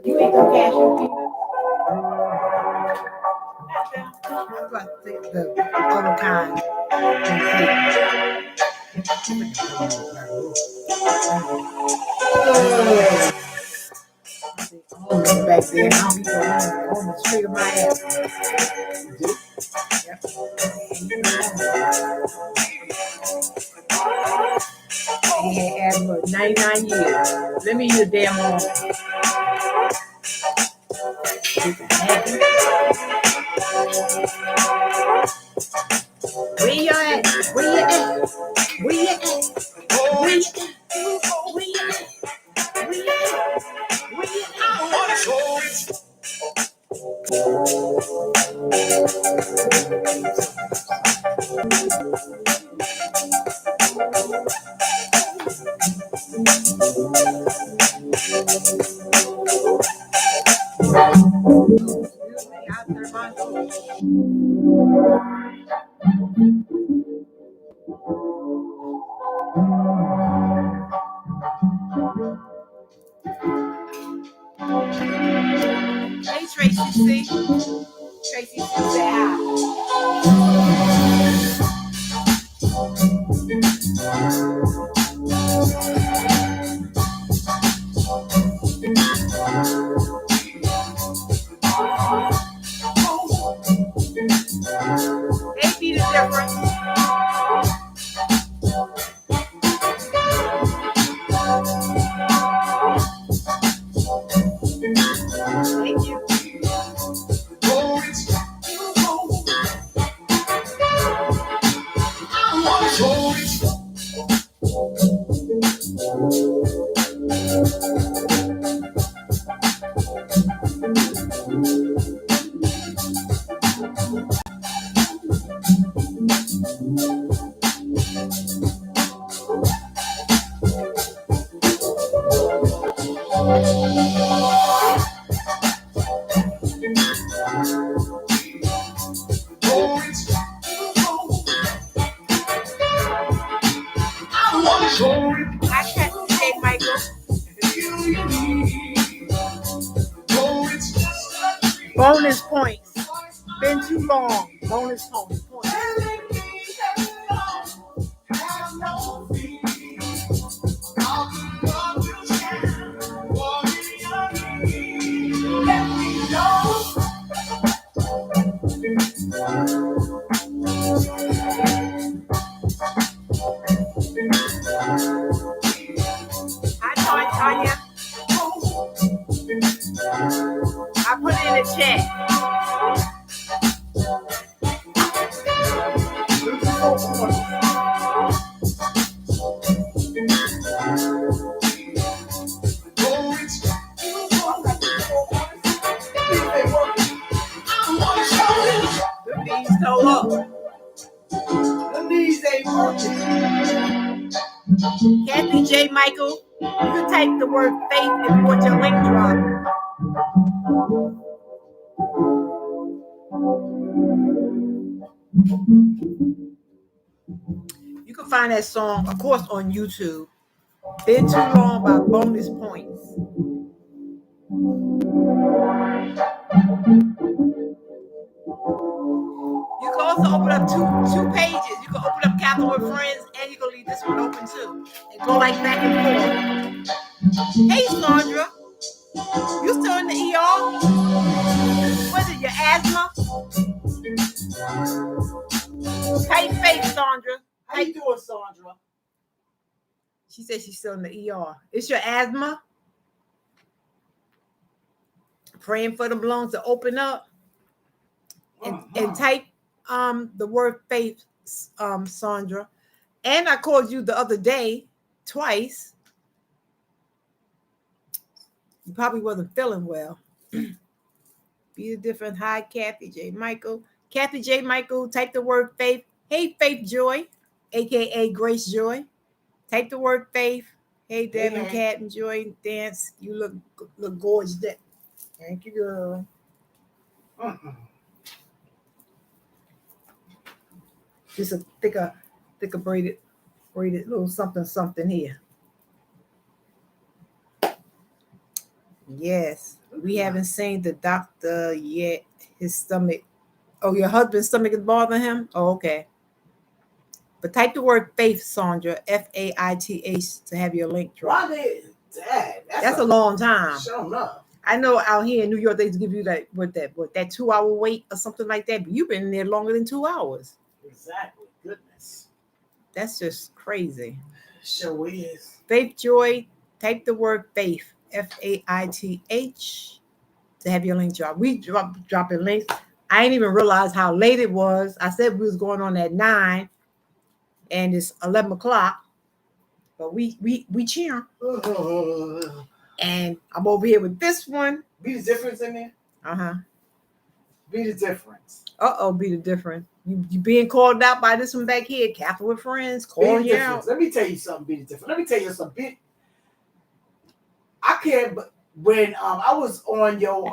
You ain't gonna cash your peanuts? The other kind. Back then, I don't even on the street of my ass. He had asthma 99 years. Let me use the damn arm. Where you at? Where you at? Where you at? Where you at? Where you at? Where you at? Where you at? I wanna show it. Hey Tracy C. Tracy C. Say hi. Hey, be the difference. Thank you. Bonus points. Been too long. Bonus points. Hi, Tanya. I put it in the chat. The bees toe up. The knees ain't working. Kathy J. Michael, you can type the word faith if you want your link dropped. You can find that song, of course, on YouTube. Been Too Long by Bonus Points. You can also open up two pages. You can open up Catherine with Friends, and you can leave this one open too, and go like back and forth. Hey, Sandra, you still in the ER? What is it, your asthma? Tight face, Sandra. How you doing, Sandra? She said she's still in the ER. It's your asthma? Praying for the lungs to open up. And type the word faith, Sandra. And I called you the other day twice. You probably wasn't feeling well. Be a different. Hi, Kathy J. Michael. Kathy J. Michael, type the word faith. Hey, Faith Joy, aka Grace Joy. Type the word faith. Hey, Devin, Cat, and Joy, dance. You look gorgeous. Thank you, girl. Just a thicker braided little something here. Yes, we haven't seen the doctor yet. His stomach. Oh, your husband's stomach is bothering him? Oh, okay. But type the word faith, Sandra, FAITH, to have your link drop. Why did that? That's a long time. Sure enough. I know out here in New York, they give you that 2 hour wait or something like that. But you've been in there longer than 2 hours. Exactly. Goodness. That's just crazy. Sure is. Faith Joy, type the word faith, FAITH, to have your link drop. We dropping links. I didn't even realize how late it was. I said we was going on at 9, and it's 11 o'clock. But we cheer. And I'm over here with this one. Be the difference in there? Uh-huh. Be the difference. Be the difference. You being called out by this one back here, Catherine with Friends, calling you out. Let me tell you something, be the difference. Let me tell you something. I can't, but when I was on your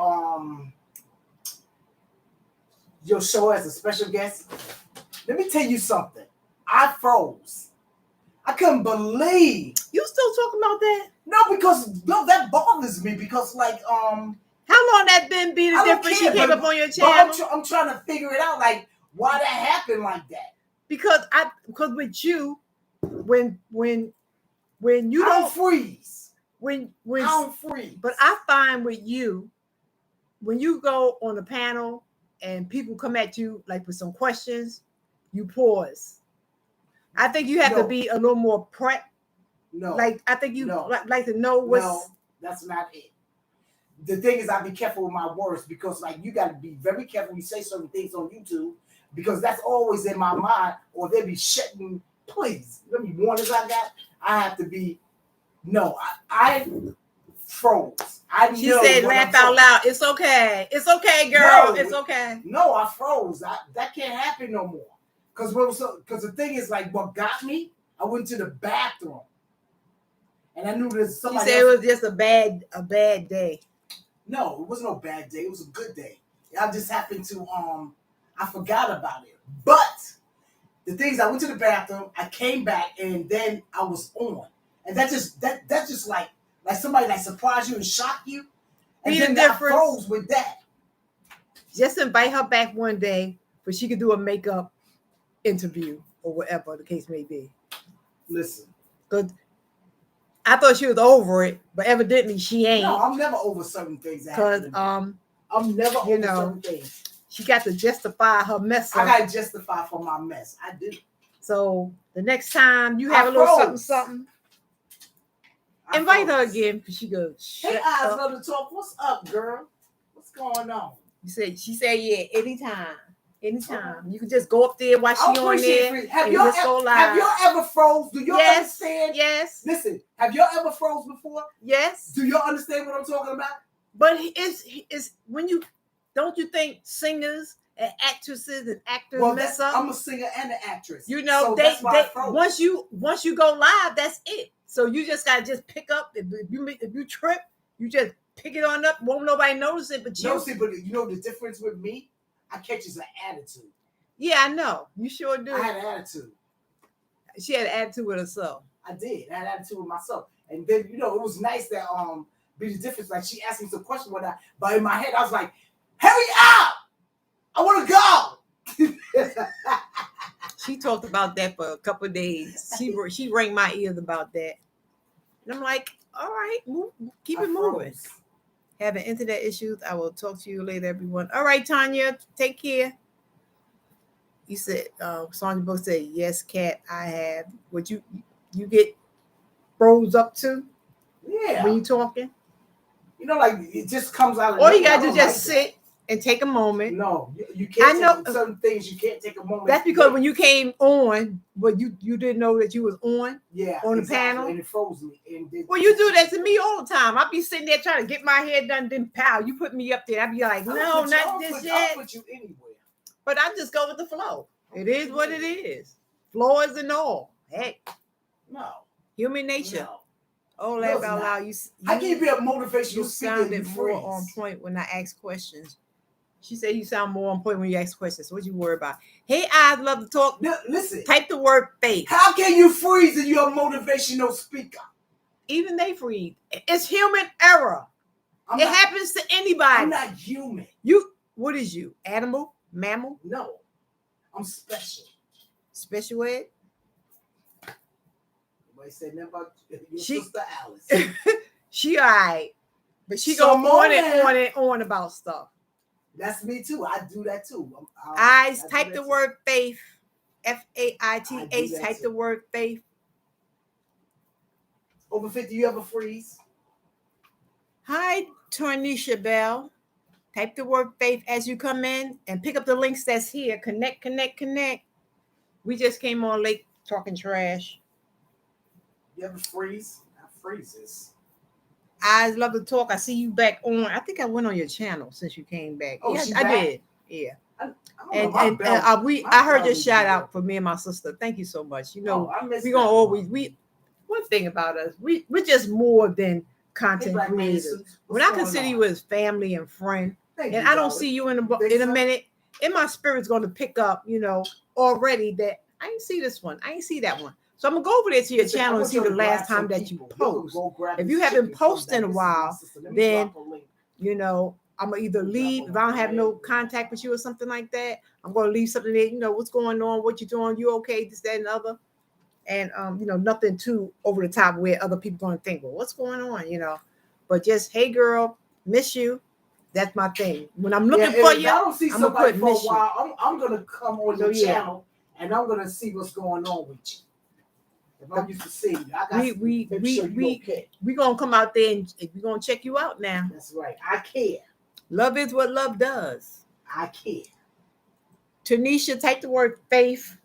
show as a special guest, let me tell you something. I froze. I couldn't believe. You still talking about that? No, that bothers me because how long that been be the difference? She came up on your channel. I'm trying to figure it out, like why that happened like that. Because with you, when you don't freeze. When I don't freeze. But I find with you, when you go on a panel and people come at you like with some questions, you pause. I think you have to be a little more prep. No. Like I think you like to know what's. No, that's not it. The thing is, I be careful with my words because, like, you got to be very careful when you say certain things on YouTube because that's always in my mind, or they be shutting. Please, let me warn as I got. I have to be. No, I froze. She said, "Laugh out loud. It's okay. It's okay, girl. It's okay." No, I froze. That can't happen no more. Because the thing is, like, what got me? I went to the bathroom, and I knew there's somebody. You said it was just a bad day. No, it wasn't no bad day. It was a good day. I just happened to I forgot about it. But the thing is, I went to the bathroom. I came back, and then I was on, and that's just like somebody like surprised you and shocked you, and then I froze with that. Just invite her back one day, but she could do a makeup interview or whatever the case may be. Listen, because I thought she was over it, but evidently she ain't. No, I'm never over certain things. Because I'm never over certain things. She got to justify her mess. I got to justify for my mess. I do. So the next time you I have a little something, froze. something, I invite her froze. again. She goes, Hey, shut eyes up. love to talk. What's up, girl? What's going on? She said, yeah, anytime. Anytime. You can just go up there while I she on appreciate there. it. Have and y'all just go live. have y'all ever froze? Do y'all Yes. understand? Yes. Listen, have y'all ever froze before? Yes. Do y'all understand what I'm talking about? But it's when you don't you think singers and actresses and actors mess up? I'm a singer and an actress. You know, so they that's why I froze. once you go live, that's it. So you just gotta just pick up. If you trip, you just pick it on up. Won't nobody notice it but you. No, see, but you know the difference with me? I catch an attitude. Yeah, I know. You sure do. I had an attitude. She had an attitude with herself. I did. I had an attitude with myself. And then, you know, it was nice that be the difference. Like she asked me some question but in my head I was like, hurry up! I wanna go. She talked about that for a couple of days. She rang my ears about that. And I'm like, all right, keep it moving. Having internet issues. I will talk to you later, everyone. All right, Tanya, take care. You said, Sonya both said, yes, Kat, I have. Would you get froze up too? Yeah. When you talking? You know, like it just comes out of All you gotta do just sit and take a moment. No, you can't. I know certain things you can't take a moment. That's because when you came on, but you didn't know that you was on. Yeah, on the panel, and it froze me. Well, you do that to me all the time. I be sitting there trying to get my hair done, then pow, you put me up there. I be like, no, not this yet. I'll put you anywhere. But I just go with the flow. It is what it is. Flow is and all. Hey, no, human nature. No. Oh, laugh out loud. I can be a motivational You speaker. sounded more on point when I asked questions. She said you sound more on point when you ask questions. So what you worry about? Hey, I'd love to talk. No, listen. Type the word faith. How can you freeze if you're a motivational speaker? Even they freeze. It's human error. It happens to anybody. I'm not human. What is you? Animal? Mammal? No. I'm special. Special ed? Nobody said nothing about your sister Alice. She all right. But she go on and on about stuff. That's me too. I do that too. Eyes, type the word faith. Faith. Type the word faith. Over 50, you ever freeze? Hi, Tornisha Bell. Type the word faith as you come in and pick up the links that's here. Connect. We just came on late talking trash. You ever freeze? I freezes. I love to talk. I see you back on. I think I went on your channel since you came back. Oh, yeah, she I back? did. Yeah. I heard your shout out for me and my sister. Thank you so much. You know, we're gonna always one thing about us, we're just more than content creators. When I consider you as family and friend, I don't see you in a minute, and my spirit's gonna pick up, you know, already that I ain't see this one, I ain't see that one. So I'm gonna go over there to your channel and see the last time that you post. If you haven't posted in a while, then you know, I'm gonna either leave if I don't have no contact with you or something like that. I'm gonna leave something there, you know, what's going on, what you're doing, you okay, this, that, and other. And you know, nothing too over the top where other people gonna think, well, what's going on, you know. But just, hey girl, miss you. That's my thing. When I'm looking for you, I don't see somebody for a while. I'm gonna come on your channel and I'm gonna see what's going on with you. If I'm used to seeing you, I got to make sure you're okay. We gonna come out there and we're gonna check you out now. That's right. I care. Love is what love does. I care. Tanisha, type the word faith.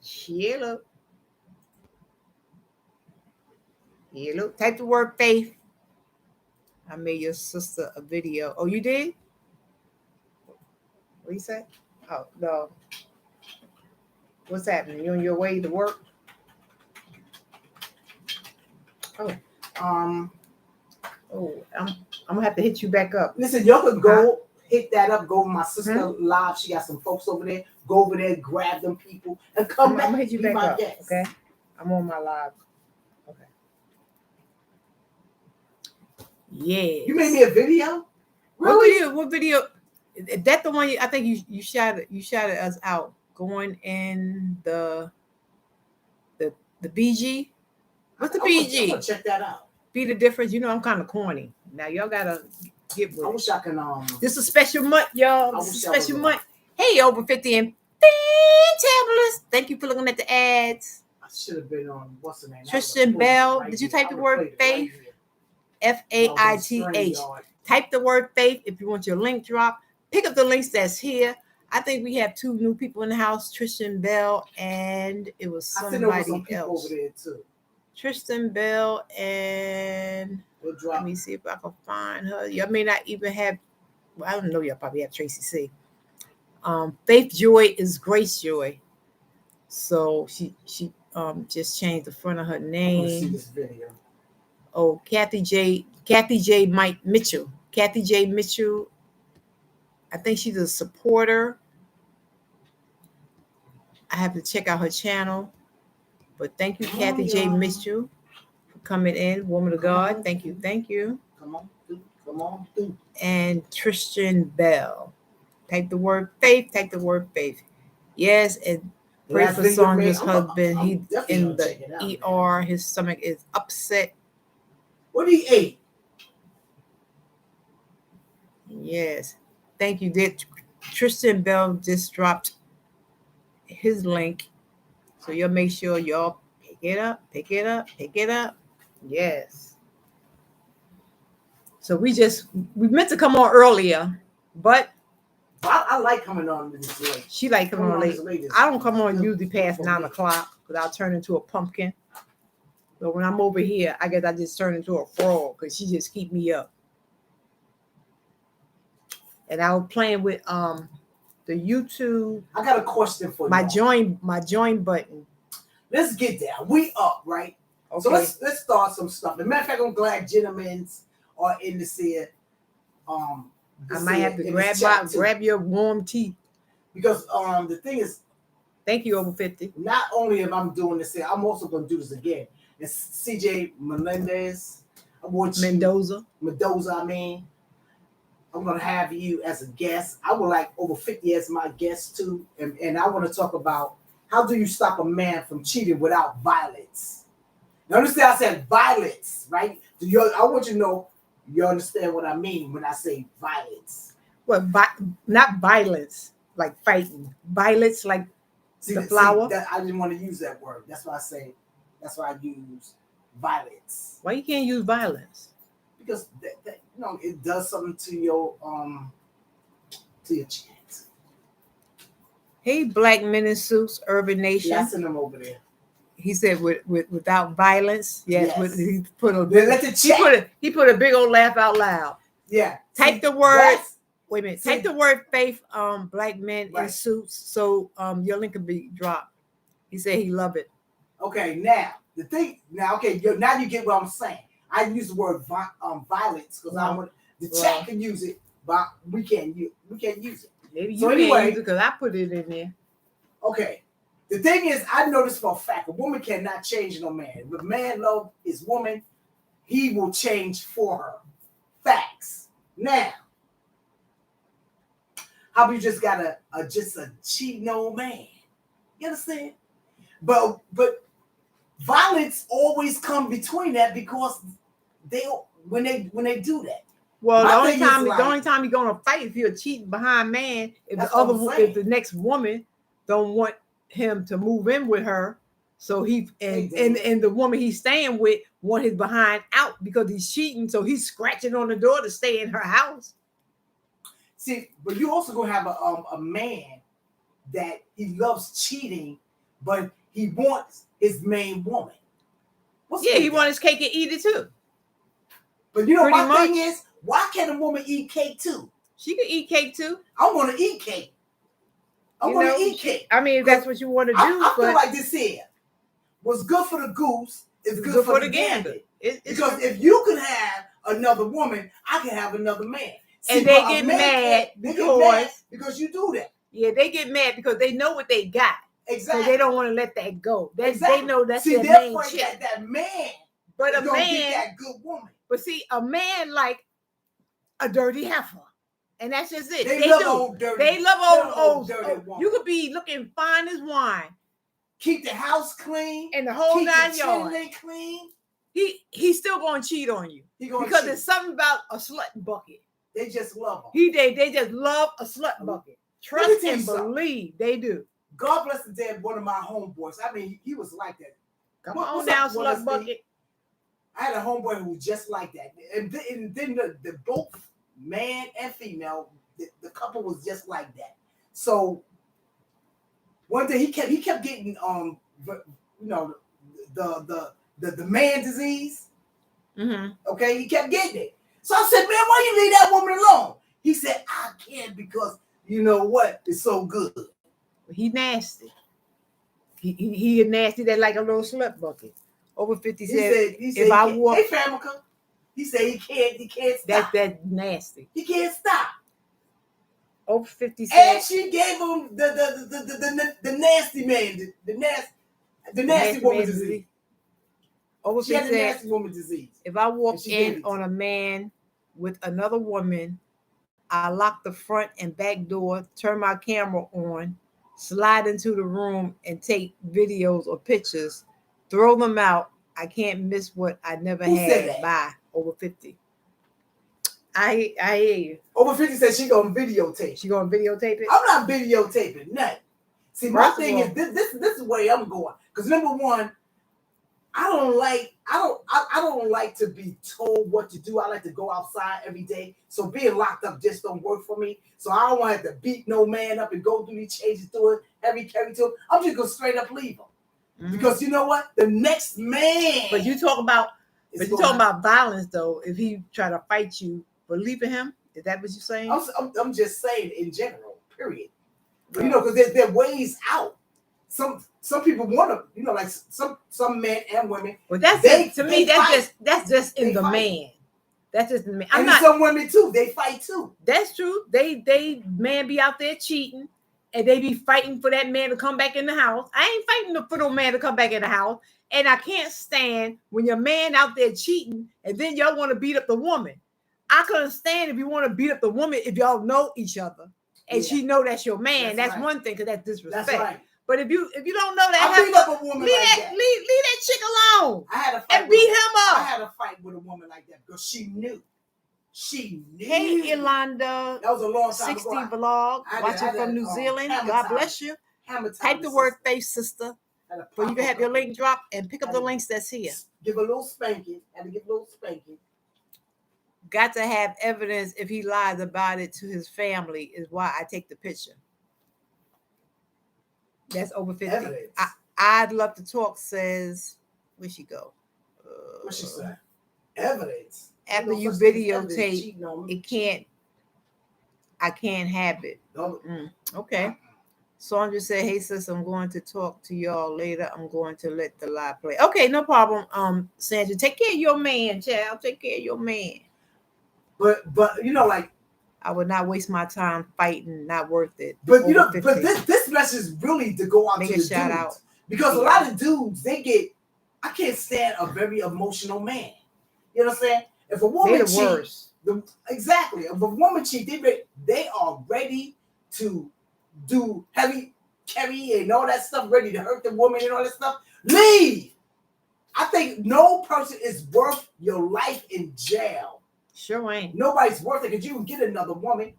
Hello. Type the word faith. I made your sister a video. Oh, you did? What you say? Oh, no. What's happening? You on your way to work? Oh. I'm gonna have to hit you back up. Listen, y'all could go hit that up. Go to my sister live. She got some folks over there. Go over there, grab them people, and come back. I'm gonna hit you back up. Guest. Okay. I'm on my live. Okay. Yeah. You made me a video. Really? What video? Is that the one? I think you shouted us out going in the BG. What's the BG? I'm gonna check that out. Be the difference. You know, I'm kind of corny. Now y'all gotta get with it. I wish I can. This is a special month, y'all. This is a special month. Hey, over 50 and fantabulous. Thank you for looking at the ads. I should have been on what's the name? Tristan Bell. Did you type the word faith? Faith. Type the word faith if you want your link drop. Pick up the links that's here. I think we have 2 new people in the house, Tristan Bell, and it was somebody else. Over there too. Tristan Bell, and let me see if I can find her. Y'all may not even have, well, I don't know, y'all probably have Tracy C. Faith Joy is Grace Joy. So she just changed the front of her name. I want to see this video. Oh, Kathy J. Mike Mitchell. Kathy J. Mitchell. I think she's a supporter. I have to check out her channel. But thank you, Kathy J. Mitchell, for coming in. Woman of God. Thank you. Thank you. Come on. And Tristan Bell. Type the word faith. Type the word faith. Yes, and pray for Sonya's husband. He's in the ER. His stomach is upset. What he ate? Yes. Thank you. Tristan Bell just dropped his link. So you'll make sure y'all pick it up. Yes. So we meant to come on earlier, but I like coming on this late. She like coming on late. I don't come on usually past 9 o'clock because I'll turn into a pumpkin. But when I'm over here, I guess I just turn into a frog because she just keep me up. And I was playing with the YouTube. I got a question for you. My join button. Let's get there. We up, right? Okay. So let's start some stuff. As a matter of fact, I'm glad gentlemen are in this here. I might have to grab your warm tea. Because the thing is, thank you, over 50. Not only am I doing this here, I'm also going to do this again. It's CJ Mendoza. I mean. I'm going to have you as a guest. I would like over 50 as my guest too. And I want to talk about how do you stop a man from cheating without violence? Now understand I said violence, right? I want you to know you understand what I mean when I say violence. Well, not violence, like fighting. Violence, like the flower. I didn't want to use that word. That's why I use violence. Why you can't use violence? Because it does something to your chance. Hey, black men in suits, Urban Nation. Yeah, I sent him over there. He said without violence. Yes. He put a big old laugh out loud. Yeah. Type the word. Wait a minute. Type the word faith. Black men in suits. So your link can be dropped. He said he loved it. Okay. Now the thing. Now you get what I'm saying. I use the word violence because I want the chat can use it, but we can't use it. Maybe you can't use it because I put it in there. Okay. The thing is, I know this for a fact. A woman cannot change no man. If a man loves his woman, he will change for her. Facts. Now, how about you just got a cheating old man? You understand? But violence always come between that because when they do that. Well, the only time you're gonna fight if you're a cheating behind man, if the next woman don't want him to move in with her, so and the woman he's staying with want his behind out because he's cheating, so he's scratching on the door to stay in her house. See, but you also gonna have a man that he loves cheating, but he wants his main woman. He wants his cake and eat it too. But you know my thing is, why can't a woman eat cake too? She can eat cake too. I want to eat cake. I want to eat cake. I mean, if that's what you want to do. I feel like this here. What's good for the goose is good for the gander. Because if you can have another woman, I can have another man. See, and they get mad because you do that. Yeah, they get mad because they know what they got. Exactly. So they don't want to let that go. They know that's their main chick. That man. But a man get that good woman. But see, a man like a dirty heifer. And that's just it. They love old dirty woman. You could be looking fine as wine. Keep the house clean. And the whole 9 yards. Clean. He's still gonna cheat on you. There's something about a slut bucket. They just love them. They just love a slut bucket. Let me Trust tell you and something. believe. They do. God bless the dead. One of my homeboys. I mean, he was like that. Come What- on what's now, up, Wallace Slut D? Bucket. I had a homeboy who was just like that, and then the both man and female, the couple was just like that. So one day he kept getting the man disease. Mm-hmm. Okay, he kept getting it. So I said, man, why you leave that woman alone? He said, I can't because you know what? It's so good. He nasty. He nasty that like a little slut bucket. Over 50 He said, said if I walk, hey Famicom. He said he can't stop. that nasty. He can't stop. Over 50 said, And she gave him the nasty man, the nasty nasty woman man disease. disease. Over She had 50 the said, nasty woman disease. if I walk And she gave in it to on a man with another woman, I lock the front and back door, turn my camera on, slide into the room and take videos or pictures, throw them out. I can't miss what I never Who said had. that? Bye. Over 50. I hear you. Over 50 said she gonna videotape. She gonna videotape it? I'm not videotaping nothing. See, my First of thing all- is this is the way I'm going. Because number one, I don't like to be told what to do. I like to go outside every day. So being locked up just don't work for me. So I don't want to have to beat no man up and go through these changes to it, every carry to him. I'm just gonna straight up leave him. Mhm. Because you know what? The next man. But you talk about is but you gonna- talking about violence though. If he try to fight you for leaving him, is that what you're saying? I'm just saying in general, period. But, you know, because there are ways out. Some people want to, you know, like some men and women. Well, that's They- just, to they me. fight. That's just in They the fight. man. That's just in the man. I'm And not. some women too, they fight too. That's true. They man be out there cheating, and they be fighting for that man to come back in the house. I ain't fighting for no man to come back in the house, and I can't stand when your man out there cheating, and then y'all want to beat up the woman. I could understand if you want to beat up the woman if y'all know each other, and Yeah. she know that's your man. That's That's right. one thing, because that's disrespect. That's right. But if you don't know that, I beat up a woman leave like that that. leave that chick alone I had a fight and beat him I up. had a fight with a woman like that because she knew. She knew. Hey, Yolanda. That was a long time 60 ago. vlog, I watching had from a, New Zealand. hammer God time. bless you. Hammer time Type the sister. word faith, sister, Had a so you can pop-up have your couple. link drop and pick up Had the a- links that's here. Give a little spanking. Had to give a little spanking. Got to have evidence if he lies about it to his family, is why I take the picture. That's over 50. Evidence. I'd love to talk, says, where'd she go? What she said? Evidence. After Ain't you no such thing as evidence videotape, cheating on me. it can't, I can't have it. Don't- Okay. Sandra said, hey sis, I'm going to talk to y'all later. I'm going to let the live play. Okay, no problem. Sandra, take care of your man, child. Take care of your man. But you know, like, I would not waste my time fighting, not worth it. but you know, Over but 50. this message is really to go out Make to a the shout dudes. out. Because a Yeah. lot of dudes, I can't stand a very emotional man. You know what I'm saying? If a They're woman the cheats, worst. exactly. If a woman cheats, they are ready to do heavy carry and all that stuff, ready to hurt the woman and all that stuff. Leave. I think no person is worth your life in jail. Sure ain't. Nobody's worth it because you can get another woman.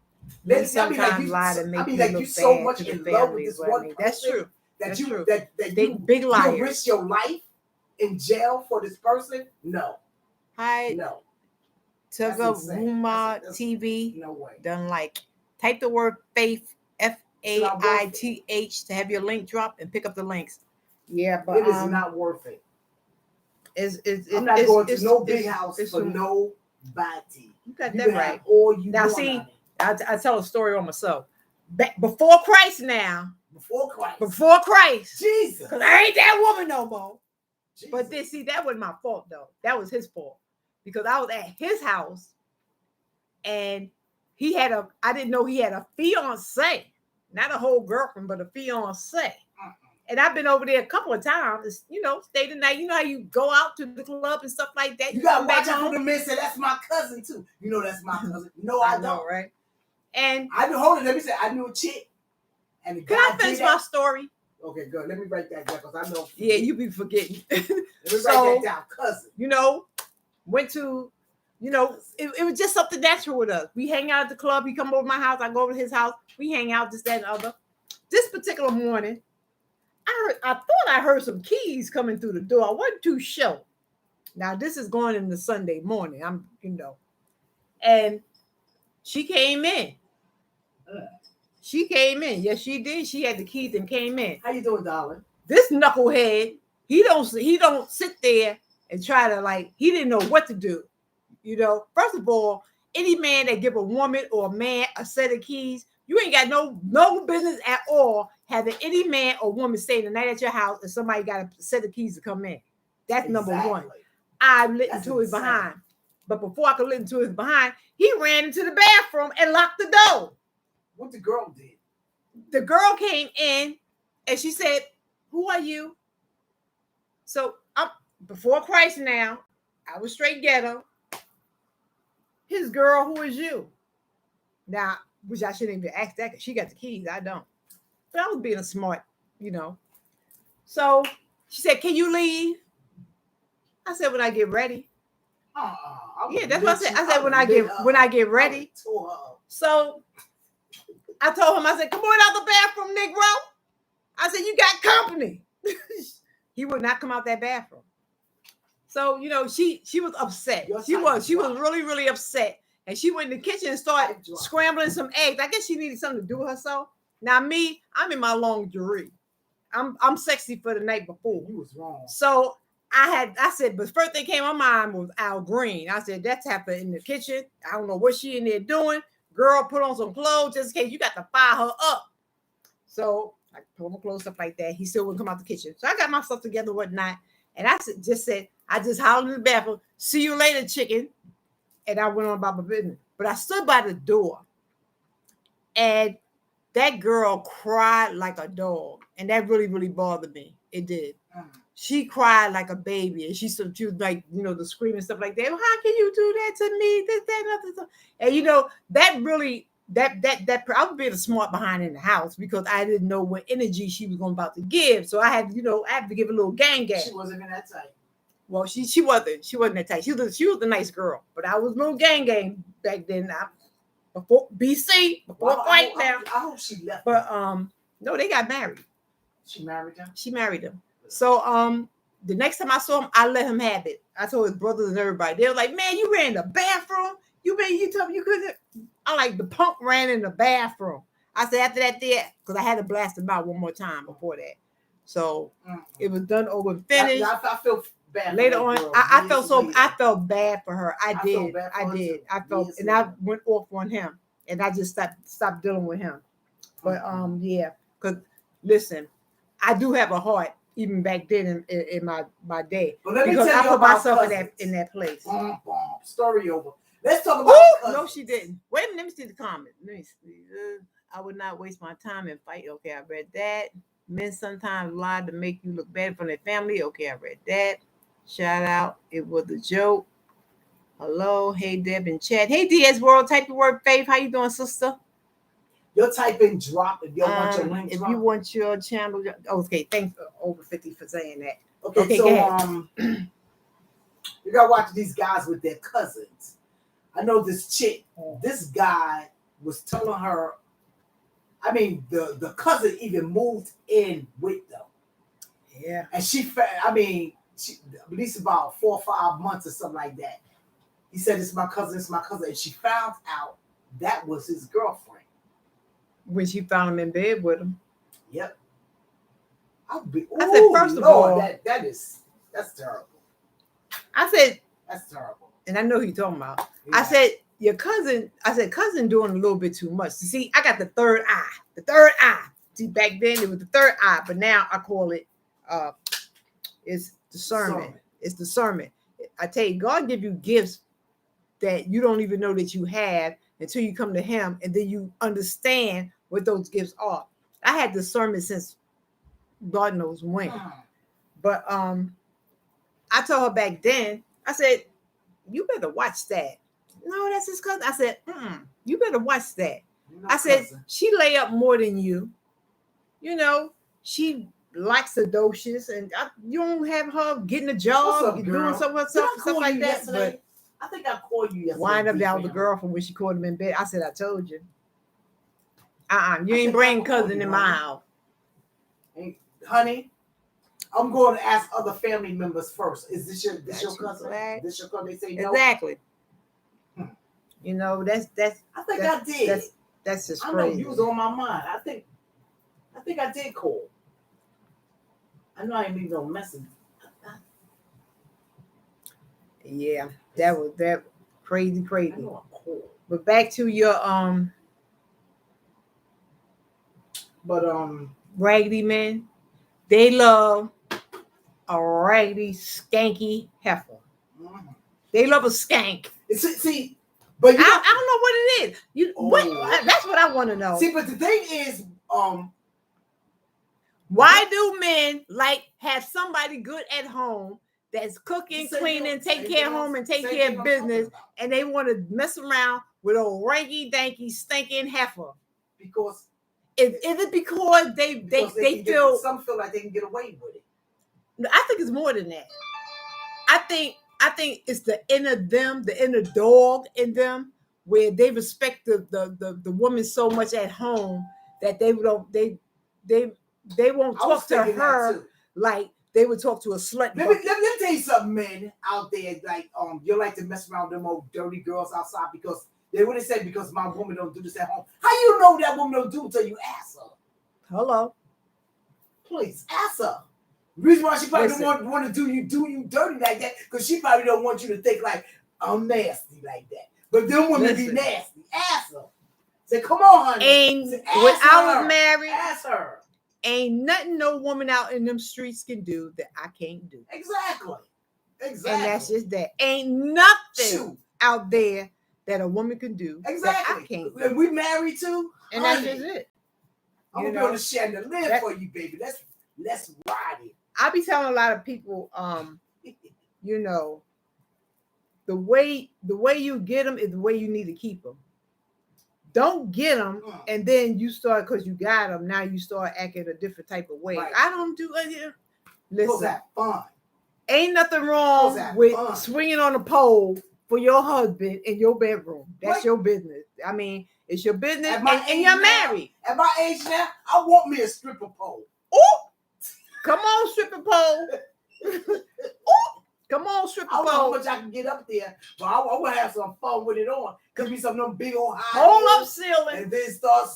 They I mean, sometimes lie to make I mean, you like look you so bad much to the in love with family this is what I one mean. person That's true. that That's you true. that They you big you'll liars. risk your life in jail for this person. No, Hi, no, Tugga That's insane. Wuma That's- TV. no way. Done like. Type the word faith, FAITH, to have your link drop and pick up the links. Yeah, but It is not worth it. I'm not going to no big house for nobody. You got You that can right. have all you Now want see, on it. I tell a story on myself. Before Christ now, Before Christ. before Christ, Jesus. because I ain't that woman no more. Jesus. But then see, that wasn't my fault though. That was his fault because I was at his house and I didn't know he had a fiance, not a whole girlfriend, but a fiance. And I've been over there a couple of times, stay the night. You know how you go out to the club and stuff like that. You gotta come back watch out for home. the men say that's my cousin too. You know that's my cousin. No, I know, don't. right? And I knew. Hold on, let me say I knew a chick. And the can guy I finish did my that. story? Okay, good. Let me write that down because I know. Yeah, you be forgetting. Let me So- write that down, cousin. Went to You know, it was just something natural with us. We hang out at the club. He come over my house. I go over to his house. We hang out, this, that, and other. This particular morning, I thought I heard some keys coming through the door. I wasn't too sure. Now, this is going into Sunday morning. And she came in. She came in. Yes, she did. She had the keys and came in. How you doing, darling? This knucklehead, he don't sit there and try to he didn't know what to do. You know, first of all, any man that give a woman or a man a set of keys, you ain't got no business at all having any man or woman stay the night at your house and somebody got a set of keys to come in. That's number one. I lit into his behind. But before I could lit into his behind, he ran into the bathroom and locked the door. What the girl did? The girl came in and she said, "Who are you?" So I'm before Christ now. I was straight ghetto. His girl, who is you? Now, which I shouldn't even ask that because she got the keys. I don't. But I was being a smart, So she said, "Can you leave?" I said, "When I get ready." Yeah, that's what I said. I said, when I get ready. So I told him, I said, "Come on out the bathroom, Negro." I said, "You got company." He would not come out that bathroom. So, she was upset. She was really, really upset. And she went in the kitchen and started scrambling some eggs. I guess she needed something to do with herself. Now me, I'm in my lingerie. I'm sexy for the night before. You was wrong. So I said, but first thing came to my mind was Al Green. I said, that's happened in the kitchen. I don't know what she in there doing. Girl, put on some clothes just in case you got to fire her up. So I put on my clothes, stuff like that. He still wouldn't come out the kitchen. So I got my stuff together, whatnot. And I just hollered in the bathroom, "See you later, chicken." And I went on about my business. But I stood by the door. And that girl cried like a dog. And that really, really bothered me. It did. She cried like a baby. And she was like, the screaming stuff like that. "How can you do that to me?" This, that, and other. And that really, that I was being smart behind in the house because I didn't know what energy she was about to give. So I had to give a little gang. She wasn't even that tight. Well, she wasn't that tight. She was a nice girl, but I was a little gang back then. Before BC, before fight now. I hope she left. But no, they got married. She married him. She married him. So the next time I saw him, I let him have it. I told his brothers and everybody. They were like, "Man, you ran in the bathroom. You told me you couldn't." I like the punk ran in the bathroom. I said after that because I had to blast him out one more time before that. So it was done over and finished. I feel bad. Later on, I felt bad for her. I did. I felt, and I went off on him, and I just stopped dealing with him. But yeah, because listen, I do have a heart even back then in my day because I put myself in that place. Story over. Let's talk about. No, she didn't. Wait a minute. Let me see the comment. Let me see. I would not waste my time and fight. Okay, I read that. Men sometimes lie to make you look bad from their family. Okay, I read that. Shout out. It was a joke. Hello. Hey, Deb and Chad. Hey, DS World. Type the word Faith. How you doing, sister? You'll type in drop if you want your link. If you want your channel. Okay, thanks over 50 for saying that. Okay, so you gotta watch these guys with their cousins. I know this chick. This guy was telling her. I mean, the cousin even moved in with them. Yeah. And she at least about 4 or 5 months or something like that. He said, "It's my cousin, it's my cousin." And she found out that was his girlfriend. When she found him in bed with him. Yep. I said, first of all, that's terrible. I said, that's terrible. And I know who you're talking about. Yeah. I said, your cousin, cousin doing a little bit too much. You see, I got the third eye. The third eye. See, back then it was the third eye, but now I call it it's discernment. It's discernment. I tell you, God give you gifts that you don't even know that you have until you come to him, and then you understand what those gifts are. I had discernment since God knows when. But I told her back then, I said, "You better watch that." "No, that's his cousin." I said, "You better watch that." I said, "She lay up more than you. She likes sedocious, and you don't have her getting a job, doing some stuff like that." But I think I called you yesterday. Wind up down with the family. girlfriend when she called him in bed. I said, I told you. You I ain't think bring I called cousin you, in my honey. house. Hey, honey, I'm going to ask other family members first. Is this your Got your you cousin? flagged. This your cousin? They say no. Exactly. Hmm. You know, that's I think I did. that's just I know crazy. you was on my mind. I think I did call. I know I ain't leave no message. Yeah, that was crazy. I know I called. But back to your But raggedy men, they love a raggedy, skanky heifer. mhm. They love a skank. See, but you know, I don't know what it is. Oh. That's what I want to know. see, but the thing is, Why do men like have somebody good at home that's cooking, Same cleaning, thing- take same care of thing home, I'm- and take same care thing of I'm talking business, about. and they want to mess around with a ranky danky stinking heifer? Because Is it because they can feel? some feel like they can get away with it. I think it's more than that. I think it's the inner them, the inner dog in them, where they respect the woman so much at home that they won't I was talk to thinking that her too. like they would talk to a slut. Let me tell you something, men out there. Like you like to mess around with them old dirty girls outside because they would have said because my woman don't do this at home. How you know that woman don't do it until you ask her? Hello. Please ask her. The reason why she probably Listen. don't want to do you dirty like that because she probably don't want you to think like I'm nasty like that. But them women be Listen. nasty. Ask her. Say, come on, honey. And Say, when ask I her. was married, Ask her. ain't nothing no woman out in them streets can do that I can't do. Exactly. And that's Exactly. just that. Ain't nothing Shoot. out there that a woman can do that I Exactly. can't do. And we married too. And that's honey, just it. I'm You gonna be know, on the chandelier that- for you, baby. Let's ride it. I be telling a lot of people, you know, the way you get them is the way you need to keep them. Don't get them and then you start because you got them. Now you start acting a different type of way. Right. I don't do it. Supposed Listen, to have fun. ain't nothing wrong Supposed to have with fun. swinging on a pole for your husband in your bedroom. That's Right. your business. I mean, it's your business, At my and age you're now- married. At my age now, I want me a stripper pole. Oh, come on, stripper pole. Oh, come on, stripper I don't know how pole. much I can get up there, but I want to have some fun with it on. Could be some of them big old high Hold up, heels, ceiling. and then start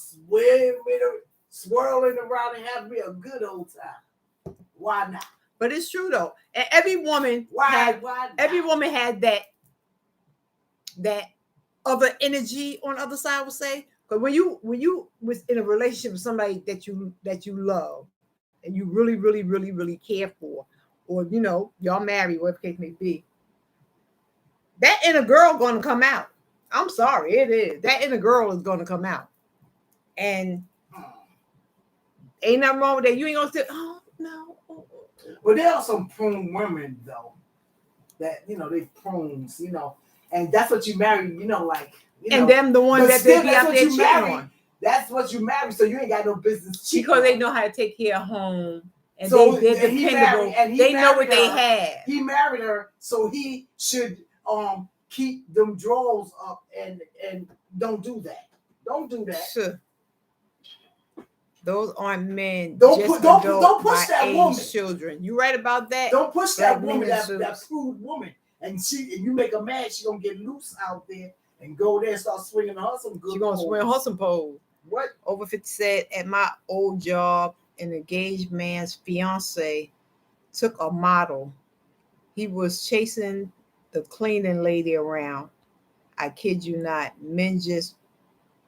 swirling around and have me a good old time. Why not? But it's true though, and every woman Why had not? every woman had that other energy on the other side. I would say, because when you was in a relationship with somebody that you love and you really care for, or you know y'all married, whatever the case may be, that inner girl gonna come out. I'm sorry, it is that inner girl is gonna come out, and ain't nothing wrong with that. You ain't gonna say, oh no. But there are some prune women though, that they prunes, and that's what you marry, like. And them the ones but that still, they be that's out what there you cheating marry. on. That's what you marry, so you ain't got no business cheating. Because they on. know how to take care of home and So they're he dependable. married- and he They know what married they her. have. He married her, so he should keep them drawers up and don't do that. Don't do that. Sure. Those aren't men. Don't just don't push by that age woman. children. You right about that? Don't push that Black woman, men that suits. crude woman, and you make her mad. She gonna get loose out there and go there and start swinging her some good. She gonna swing her some poles. What? Over 50 said, at my old job, an engaged man's fiance took a model. He was chasing the cleaning lady around. I kid you not. Men just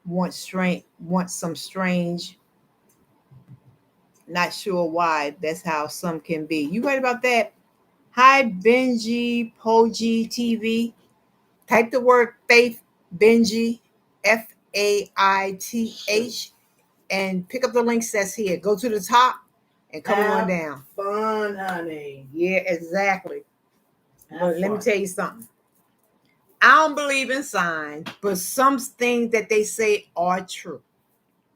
want some strange. Not sure why. That's how some can be. You right about that? Hi, Benji Poji TV. Type the word Faith Benji, FAITH, and pick up the links that's here. Go to the top and come on down. Fun, honey. Yeah, exactly. Have But let me fun. tell you something. I don't believe in signs, but some things that they say are true.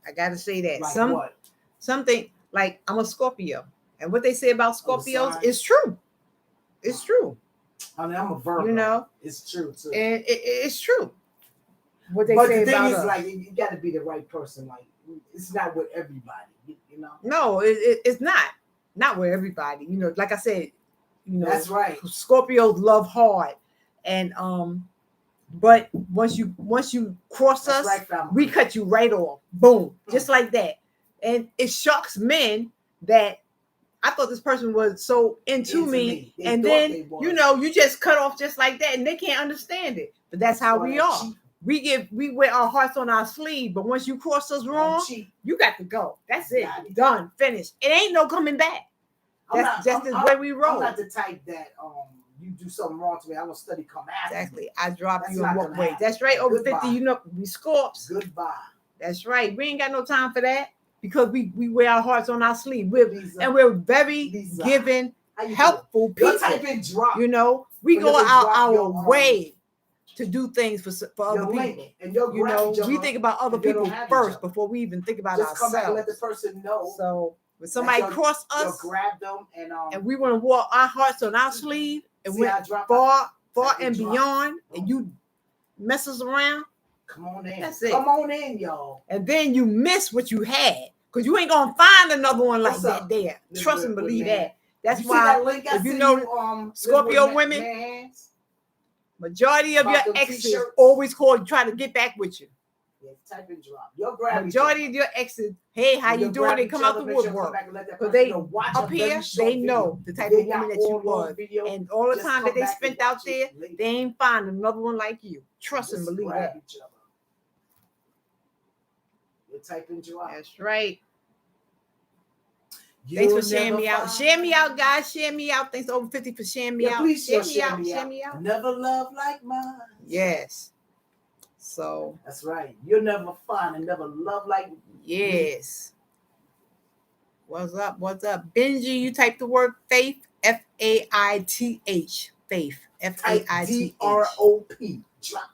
I gotta say that. Like Some what? something like I'm a Scorpio, and what they say about Scorpios sign? is true. It's true. I mean, I'm a Virgo. You know, it's true too. and it's true. What they But say the thing about is, us. like, you got to be the right person. Like, it's not with everybody. You know. No, it's not with everybody. You know, like I said, you know, That's right. Scorpios love hard, and but once you cross That's us, right, family. we cut you right off. Boom, just like that. And it shocks men that I thought this person was so into me. They And thought then they was. you know, you just cut off just like that, and they can't understand it. But that's how So we that's are. cheap. We wear our hearts on our sleeve, but once you cross us wrong, Cheap. you got to go. That's it. Got it. Done. Finished. It ain't no coming back. That's just the way we roll. I'm not the type that you do something wrong to me, I'm gonna study come after. Exactly. I drop That's you and not walk gonna away. happen. That's right. Over Goodbye. 50, you know, we scorps. Goodbye. That's right. We ain't got no time for that because we wear our hearts on our sleeve. Lisa, And we're very Lisa, giving, how you helpful doing? Your people. type in drop. You know, we But go let me out drop our your, way to do things for your other link people. and your You know, grab we think about other if they don't people have each first other. before we even think about Just come back and let ourselves. the person know. So when somebody cross You'll us grab them and we want to walk our hearts on our sleeve and see went how I drop far Type in and drop. beyond, and you mess us around, Come on in. That's it. Come on in, y'all. and then you miss what you had because you ain't gonna find another one like What's that up? there. Live Trust with- and with believe man. that. That's you why see that link I if you sent know Live Scorpio with women, man hands? majority of About your them exes t-shirts. always call you, try to get back with you. Yeah, type and drop. You'll grab Majority each of your exes, hey, how other. you You'll doing? grab They each come out other, the make sure you come woodwork. back and let that Because person they know. Watch up a very here, short they video. know the type They of woman got that you all on was. video. And all the Just time come that they back and spent out watch there, it later. they ain't find another one like you. Trust and Just believe grab that. each other. You type and drop. That's right. Thanks for sharing me out. Share me out, guys. Share me out. Thanks over 50 for sharing me Yeah, out. please Share share me me out. Share out. me out. Never love like mine. Yes. So That's right. You'll never find and never love like yes. What's up? What's up? Benji, you type the word faith. Faith. Faith. type Faith. DROP. Drop.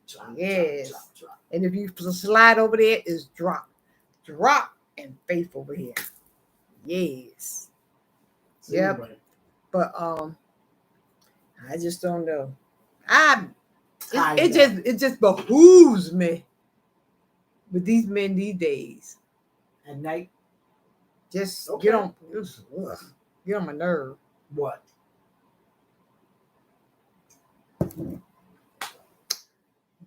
Drop. Yes. Drop. Drop. And if you slide over there, is drop. Drop and faith over here. Yes. So Yep. anyway, But I just don't know. It just behooves me with these men these days. at night. Just Okay. get on my nerve. What?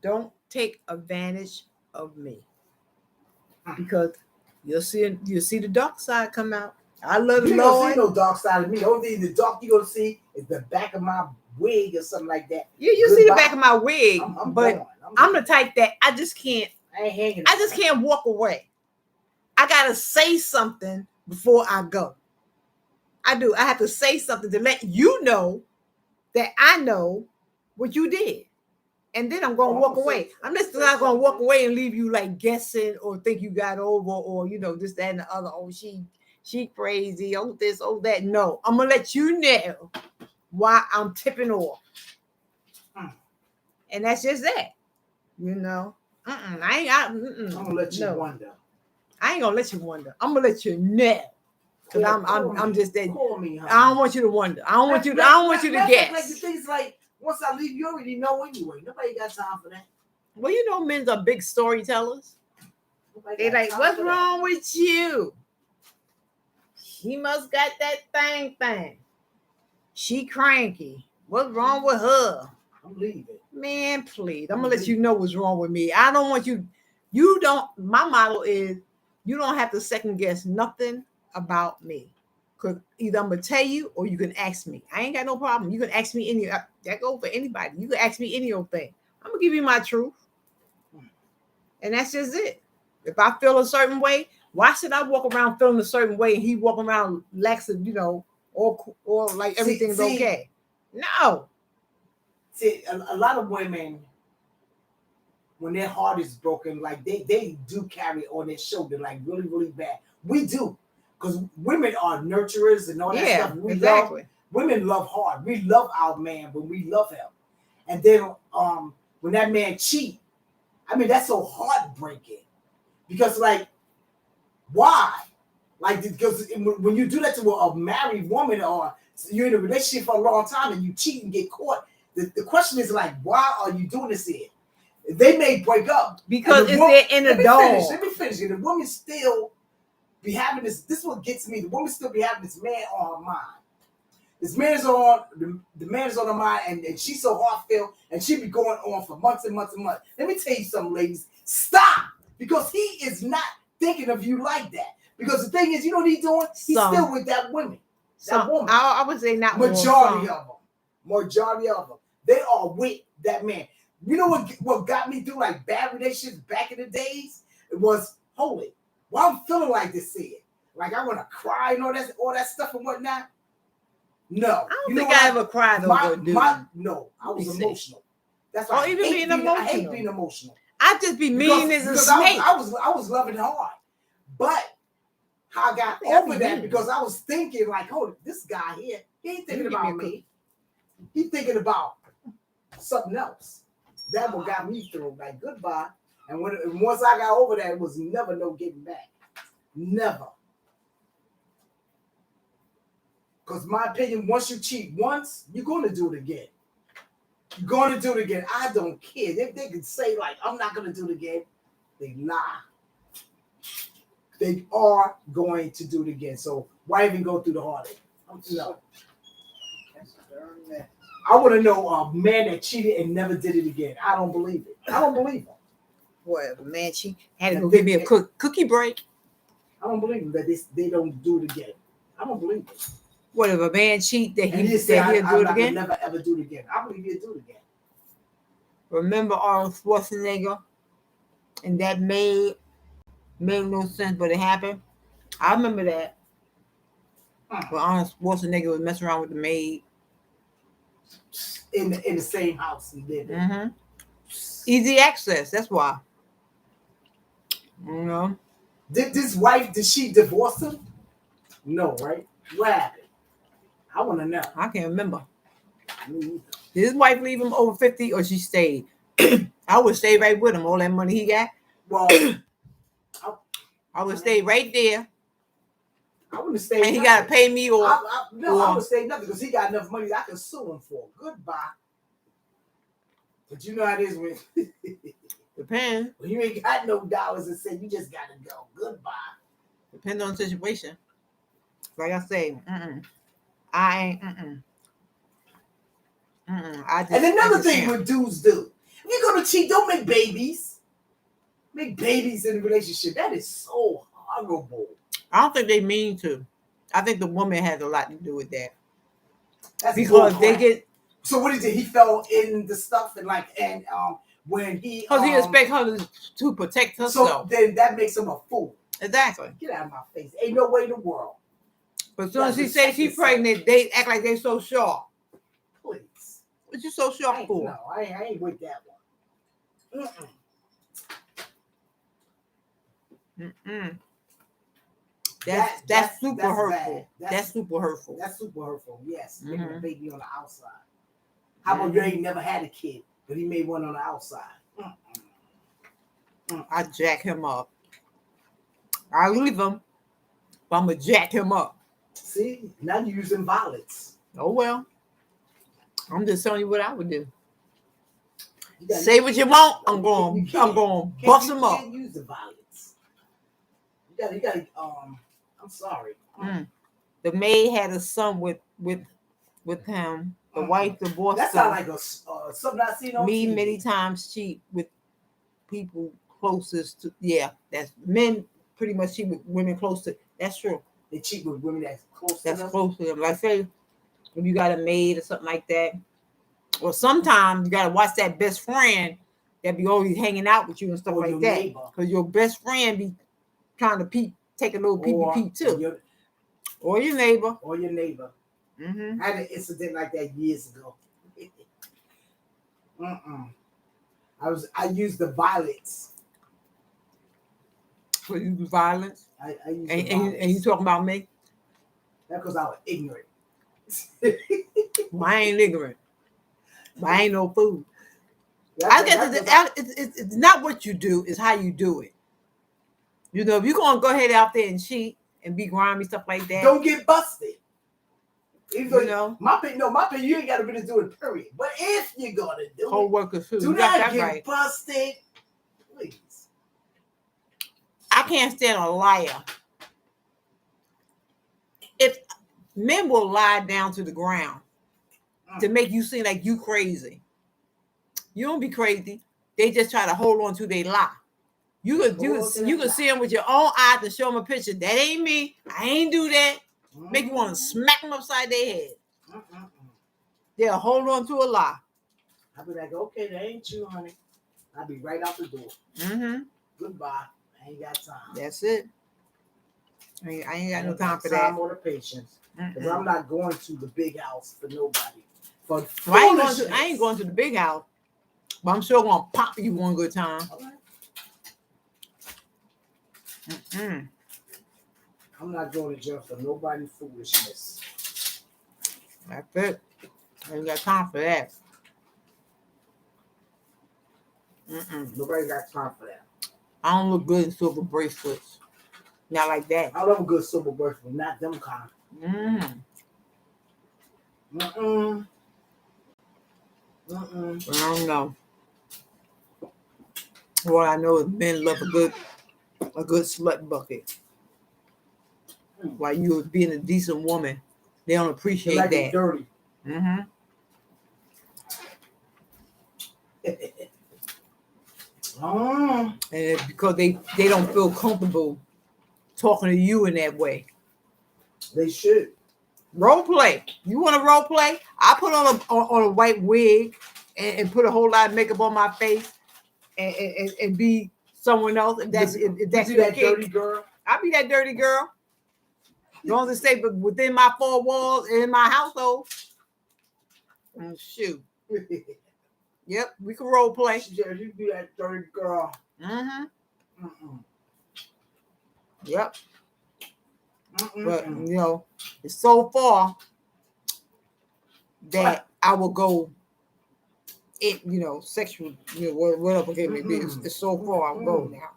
Don't take advantage of me. Because you'll see the dark side come out. I love the You don't Lord. see no dark side of me. The only thing the dark you gonna see is the back of my wig or something like that. You see the Goodbye. back of my wig, I'm but going. I'm the type that I just can't I ain't hanging. I just can't walk away. I gotta say something before I go. I do. I have to say something to let you know that I know what you did. And then I'm gonna Oh, walk I'm away. saying- I'm just say not gonna walk something. away and leave you like guessing or think you got over or this, that, and the other. Oh, she crazy. Oh, this, oh, that. No, I'm gonna let you know why I'm tipping off. And that's just that. You know. I'm gonna let you wonder. I ain't gonna let you wonder. I'm gonna let you know. Cause I'm just that. Call me, honey. I don't want you to wonder. I don't want you to guess. Like the things like once I leave, you already know anyway. Nobody got time for that. Well, you know, men are big storytellers. Nobody They got like, time what's for that. wrong with you? She must got that thing. She cranky. What's wrong with her? I'm leaving. Man, please. I'm gonna let you know what's wrong with me. I don't want you. My model is you don't have to second guess nothing about me. Cause either I'm gonna tell you or you can ask me. I ain't got no problem. You can ask me any that go for anybody. You can ask me any old thing. I'm gonna give you my truth. And that's just it. If I feel a certain way, why should I walk around feeling a certain way and he walk around laxing, or like everything's okay? No. See, a lot of women, when their heart is broken, like they do carry it on their shoulder, like really, really bad. We do. Because women are nurturers and all that stuff. We exactly. Women love hard. We love our man when we love him. And then when that man cheat, I mean, that's so heartbreaking. Because like, why? Like, because when you do that to a married woman or you're in a relationship for a long time and you cheat and get caught. The question is like, why are you doing this here? They may break up because it's their inner dog. Let me finish. And the woman still be having this. This is what gets me. The woman still be having this man on her mind. This man is on the man is on her mind, and she's so heartfelt, and she be going on for months and months and months. Let me tell you something, ladies. Stop, because he is not thinking of you like that. Because the thing is, you know what he's doing? He's still with that woman. That woman. I would say not majority of them. Majority of them. They are with that man. You know what got me through like bad relationships back in the days? It was holy. Why I'm feeling like this here? Like I want to cry and all that stuff and whatnot. No. I don't think I ever cried over a dude. No, I was emotional. That's why I hate being emotional. I just be mean as a snake. I was loving hard. But how I got over that because I was thinking like, oh, this guy here, he ain't thinking about me. He's thinking about something else. That what got me through. Like goodbye. And once I got over that, it was never no getting back. Never. Because my opinion, once you cheat once, you're going to do it again. You're going to do it again. I don't care. If they can say, like, I'm not going to do it again, they lie. They are going to do it again. So why even go through the heartache? No. I want to know a man that cheated and never did it again. I don't believe it. I don't believe him. What, man, she had to go give me a cookie break. I don't believe that they don't do it again. I don't believe it. What if a man cheat that he'll do it again? Never ever do it again. I believe he'll do it again. Remember Arnold Schwarzenegger? And that made no sense, but it happened. I remember that. But Arnold Schwarzenegger was messing around with the maid. In the same house he lived in. Mm-hmm. Easy access, that's why. You know. Did she divorce him? No, right? What happened? I want to know. I can't remember. Did his wife leave him over 50 or she stayed? I would stay right with him. All that money he got. Well, I would stay right there. I wouldn't stay. And he got to pay me or. I would stay nothing because he got enough money I could sue him for. Goodbye. But you know how it is when. Depends. When you ain't got no dollars and say you just got to go. Goodbye. Depends on the situation. Like I say, I ain't. And another thing what dudes do, if you're gonna cheat, don't make babies. Make babies in a relationship. That is so horrible. I don't think they mean to. I think the woman has a lot to do with that. That's because they get. So what is it? He fell in the stuff and when he because he expect her to protect herself. So then that makes him a fool. Exactly. Get out of my face. Ain't no way in the world. But as soon as he says she's pregnant, they act like they're so sure. Please. What you so sure for? No, I ain't with that one. That's super hurtful. That's super hurtful. That's super hurtful. Yes, making a baby on the outside. How about you ain't never had a kid, but he made one on the outside? I jack him up. I leave him, but I'm gonna jack him up. See, now you're using violence. Oh well. I'm just telling you what I would do. Say what you want. I'm going bust him up. You can't use the violence. You gotta. I'm sorry. The maid had a son with him. The wife divorced him. That sounds like something I've seen on me TV. Many times cheat with people closest to. Yeah, that's men. Pretty much cheat with women close to. That's true. They cheat with women that's close to them. That's close to them. Like say, when you got a maid or something like that, or sometimes you gotta watch that best friend that be always hanging out with you and stuff or like that. Because your best friend be trying to take a little peep too. Or your neighbor. Or your neighbor. Mm-hmm. I had an incident like that years ago. I used the violence. So you use violence? I used violence. And you talking about me? That's because I was ignorant. Well, I ain't ignorant. But I ain't no fool. I guess it's not what you do, it's how you do it. You know, if you're going to go ahead out there and cheat and be grimy, stuff like that. Don't get busted. Even though You know, my opinion, you ain't got a business doing it, period. But if you're gonna do co-workers too. it, do You got not that get right. busted. Please. I can't stand a liar. If men will lie down to the ground to make you seem like you crazy. You don't be crazy. They just try to hold on to their lie. You could see them with your own eyes and show them a picture. That ain't me. I ain't do that. Make you want to smack them upside their head. They'll hold on to a lie. I'll be like, okay, that ain't you, honey. I'll be right out the door. Mm-hmm. Goodbye. I ain't got time. That's it. I ain't got no time for time that. or the patience. Because I'm not going to the big house for nobody. Well, I ain't going to the big house, but I'm sure gonna pop you one good time. Right. I'm not going to jail for nobody's foolishness. That's it. I ain't got time for that. Nobody got time for that. I don't look good in silver bracelets. Not like that. I love a good silver bracelet, not them kind. I don't know. What I know is men love a good slut bucket. While you being a decent woman, they don't appreciate like that. Dirty. And it's because they don't feel comfortable talking to you in that way. They should. Role play. You want to role play? I put on a white wig and put a whole lot of makeup on my face and be someone else. If that's that dirty girl. I'll be that dirty girl. As long as it stay within my four walls and in my household. Shoot. Yep, we can role play. Yeah, you be that dirty girl. Yep. But you know, it's so far that I will go it, sexual, whatever it may be. It's so far I'll go now.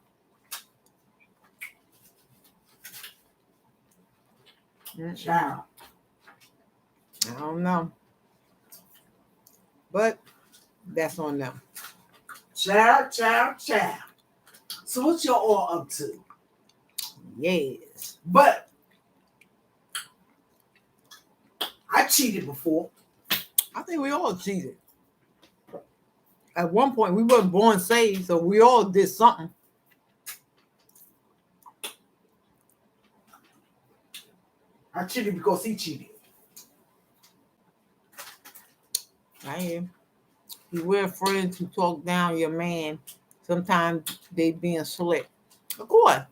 Child. I don't know. But that's on them. Child. So what y'all all up to? Yes. But I cheated before. I think we all cheated. At one point, we weren't born saved, so we all did something. I cheated because he cheated. I am. You wear friends who talk down your man. Sometimes they being slick. Of course.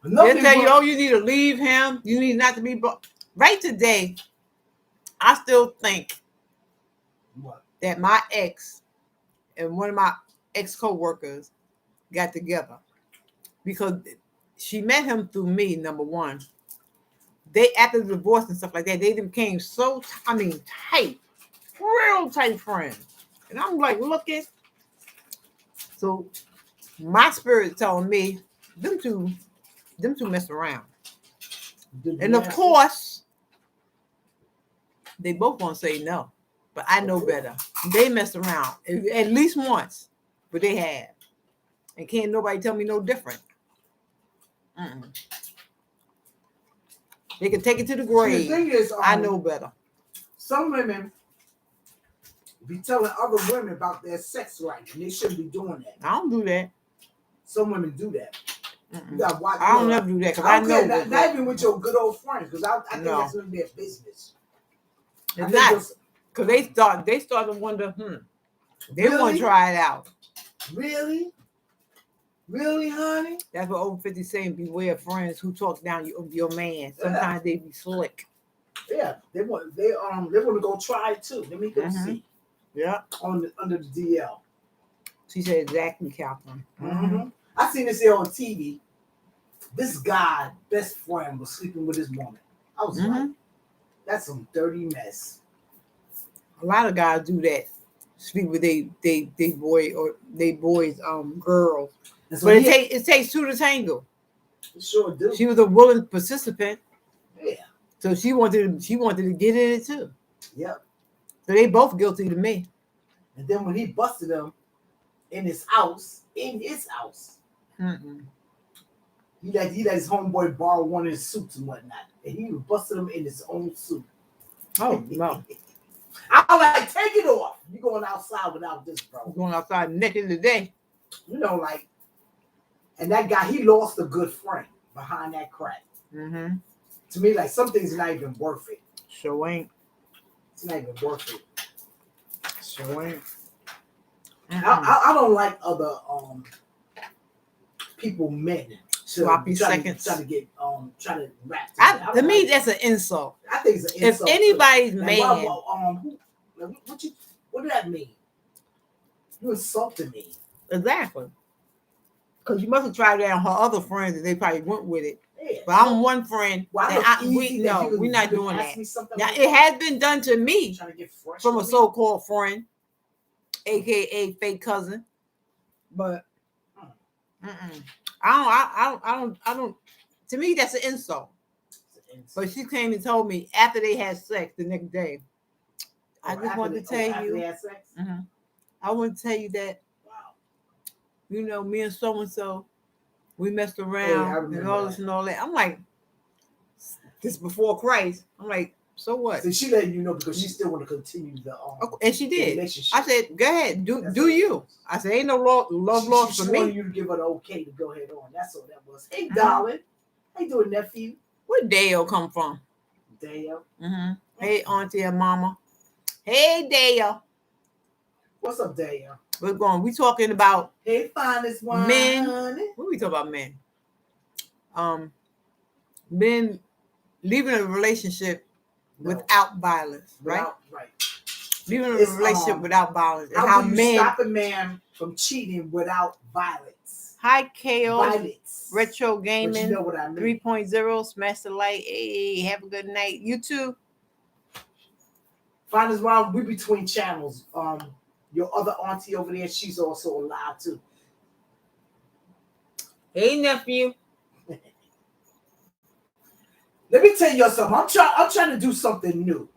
They'll tell you, you need to leave him. You need not to be. Right today, I still think that my ex and one of my ex co-workers got together because she met him through me, number one. They, after the divorce and stuff like that, they became so, tight, real tight friends. And I'm like, look it. So my spirit telling me, them two mess around. And of course, they both gonna say no. But I know better. They mess around at least once, but they have. And can't nobody tell me no different. They can take it to the grave. The thing is, I know better. Some women be telling other women about their sex life, and they shouldn't be doing that. I don't do that. Some women do that. You gotta watch. I don't never do that because I know. Not even with your good old friends, because I think that's gonna be a business. It's not because they start to wonder. They want to try it out. Really, honey? That's what over 50 saying. Beware of friends who talk down your man. Sometimes they be slick. Yeah, they want to go try it too. Let me go see. Yeah, under the DL. She said exactly, Catherine. I seen this here on TV. This guy, best friend, was sleeping with his woman. I was like, that's some dirty mess. A lot of guys do that. Sleep with they boy or they boys girls. So but it takes two to tango. It sure do. She was a willing participant. Yeah. So she wanted to get in it too. Yep. So they both guilty to me. And then when he busted him in his house, Mm-mm. he let his homeboy borrow one of his suits and whatnot, and he busted him in his own suit. Oh no! I'm like, take it off. You going outside without this, bro? I'm going outside naked today. You know, like, and that guy, he lost a good friend behind that crack. Mm-hmm. To me, like, some things not even worth it. Sure ain't. It's not even worth it. Sure ain't. I don't like other people, men. Sloppy seconds. Try to rap. To me, that's an insult. I think it's an If insult. anybody's Like, man, what did that mean? You insulted me. exactly. Because you must have tried that on her other friends, and they probably went with it. Yeah. But I'm one friend Well, that we're we're not doing that. Now Like it has been done to me trying to get fresh from a with me? so-called friend, aka fake cousin. But I don't. To me, that's an insult. But she came and told me after they had sex the next day. I just wanted to tell you. They had sex? I want to tell you that. Wow. You know, me and so, we messed I around and all remember this and all that. I'm like, this before Christ. I'm like, so what? So she letting you know because she still want to continue the And she did. relationship. I said, go ahead, do That's you. I said, ain't no love lost she for wanted me. you to give her the okay to go ahead on. That's all that was. Hey, darling. How you doing, nephew? Where Dale come from? Dale. Hey, auntie and mama. Hey, Dale. What's up, Dale? We talking about Hey, finest one. men. Honey. What we talking about, men? Men leaving a relationship without violence, right? Right. Leaving a relationship without violence. And how men stop a man from cheating without violence? Hi, Chaos. Violence. Retro Gaming. But you know what I mean. 3.0. Smash the like. Hey, have a good night. You too. Find us while we between channels. Your other auntie over there, she's also alive too. Hey, nephew. Let me tell you something. I'm trying to do something new.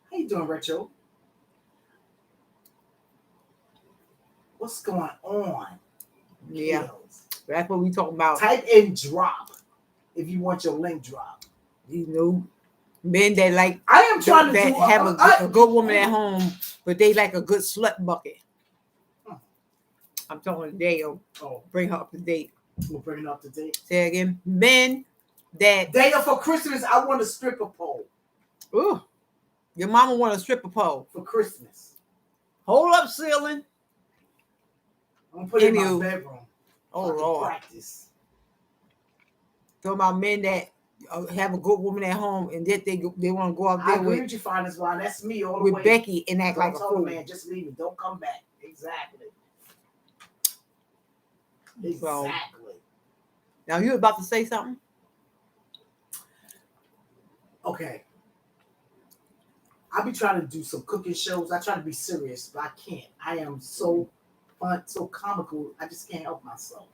How you doing, Retro? What's going on? Yeah. Kills. That's what we talking about. Type in drop if you want your link drop. You know, men that like I am trying to have a good woman at home, but they like a good slut bucket. I'm talking Dale. Oh, bring her up to date. We'll bring it up to date. Say again. Men that Dale, for Christmas, I want a stripper pole. Ooh, your mama want a stripper pole for Christmas. Hold up, ceiling. I'm gonna put it in my bedroom. Oh Lord. Practice. Talking about men that have a good woman at home and that they want to go out there I agree with you, Finest One. That's me all the way. With Becky and act like a fool. Man, just leave it. Don't come back. Exactly. So, now you about to say something? Okay. I be trying to do some cooking shows. I try to be serious, but I can't. I am so fun, so comical. I just can't help myself.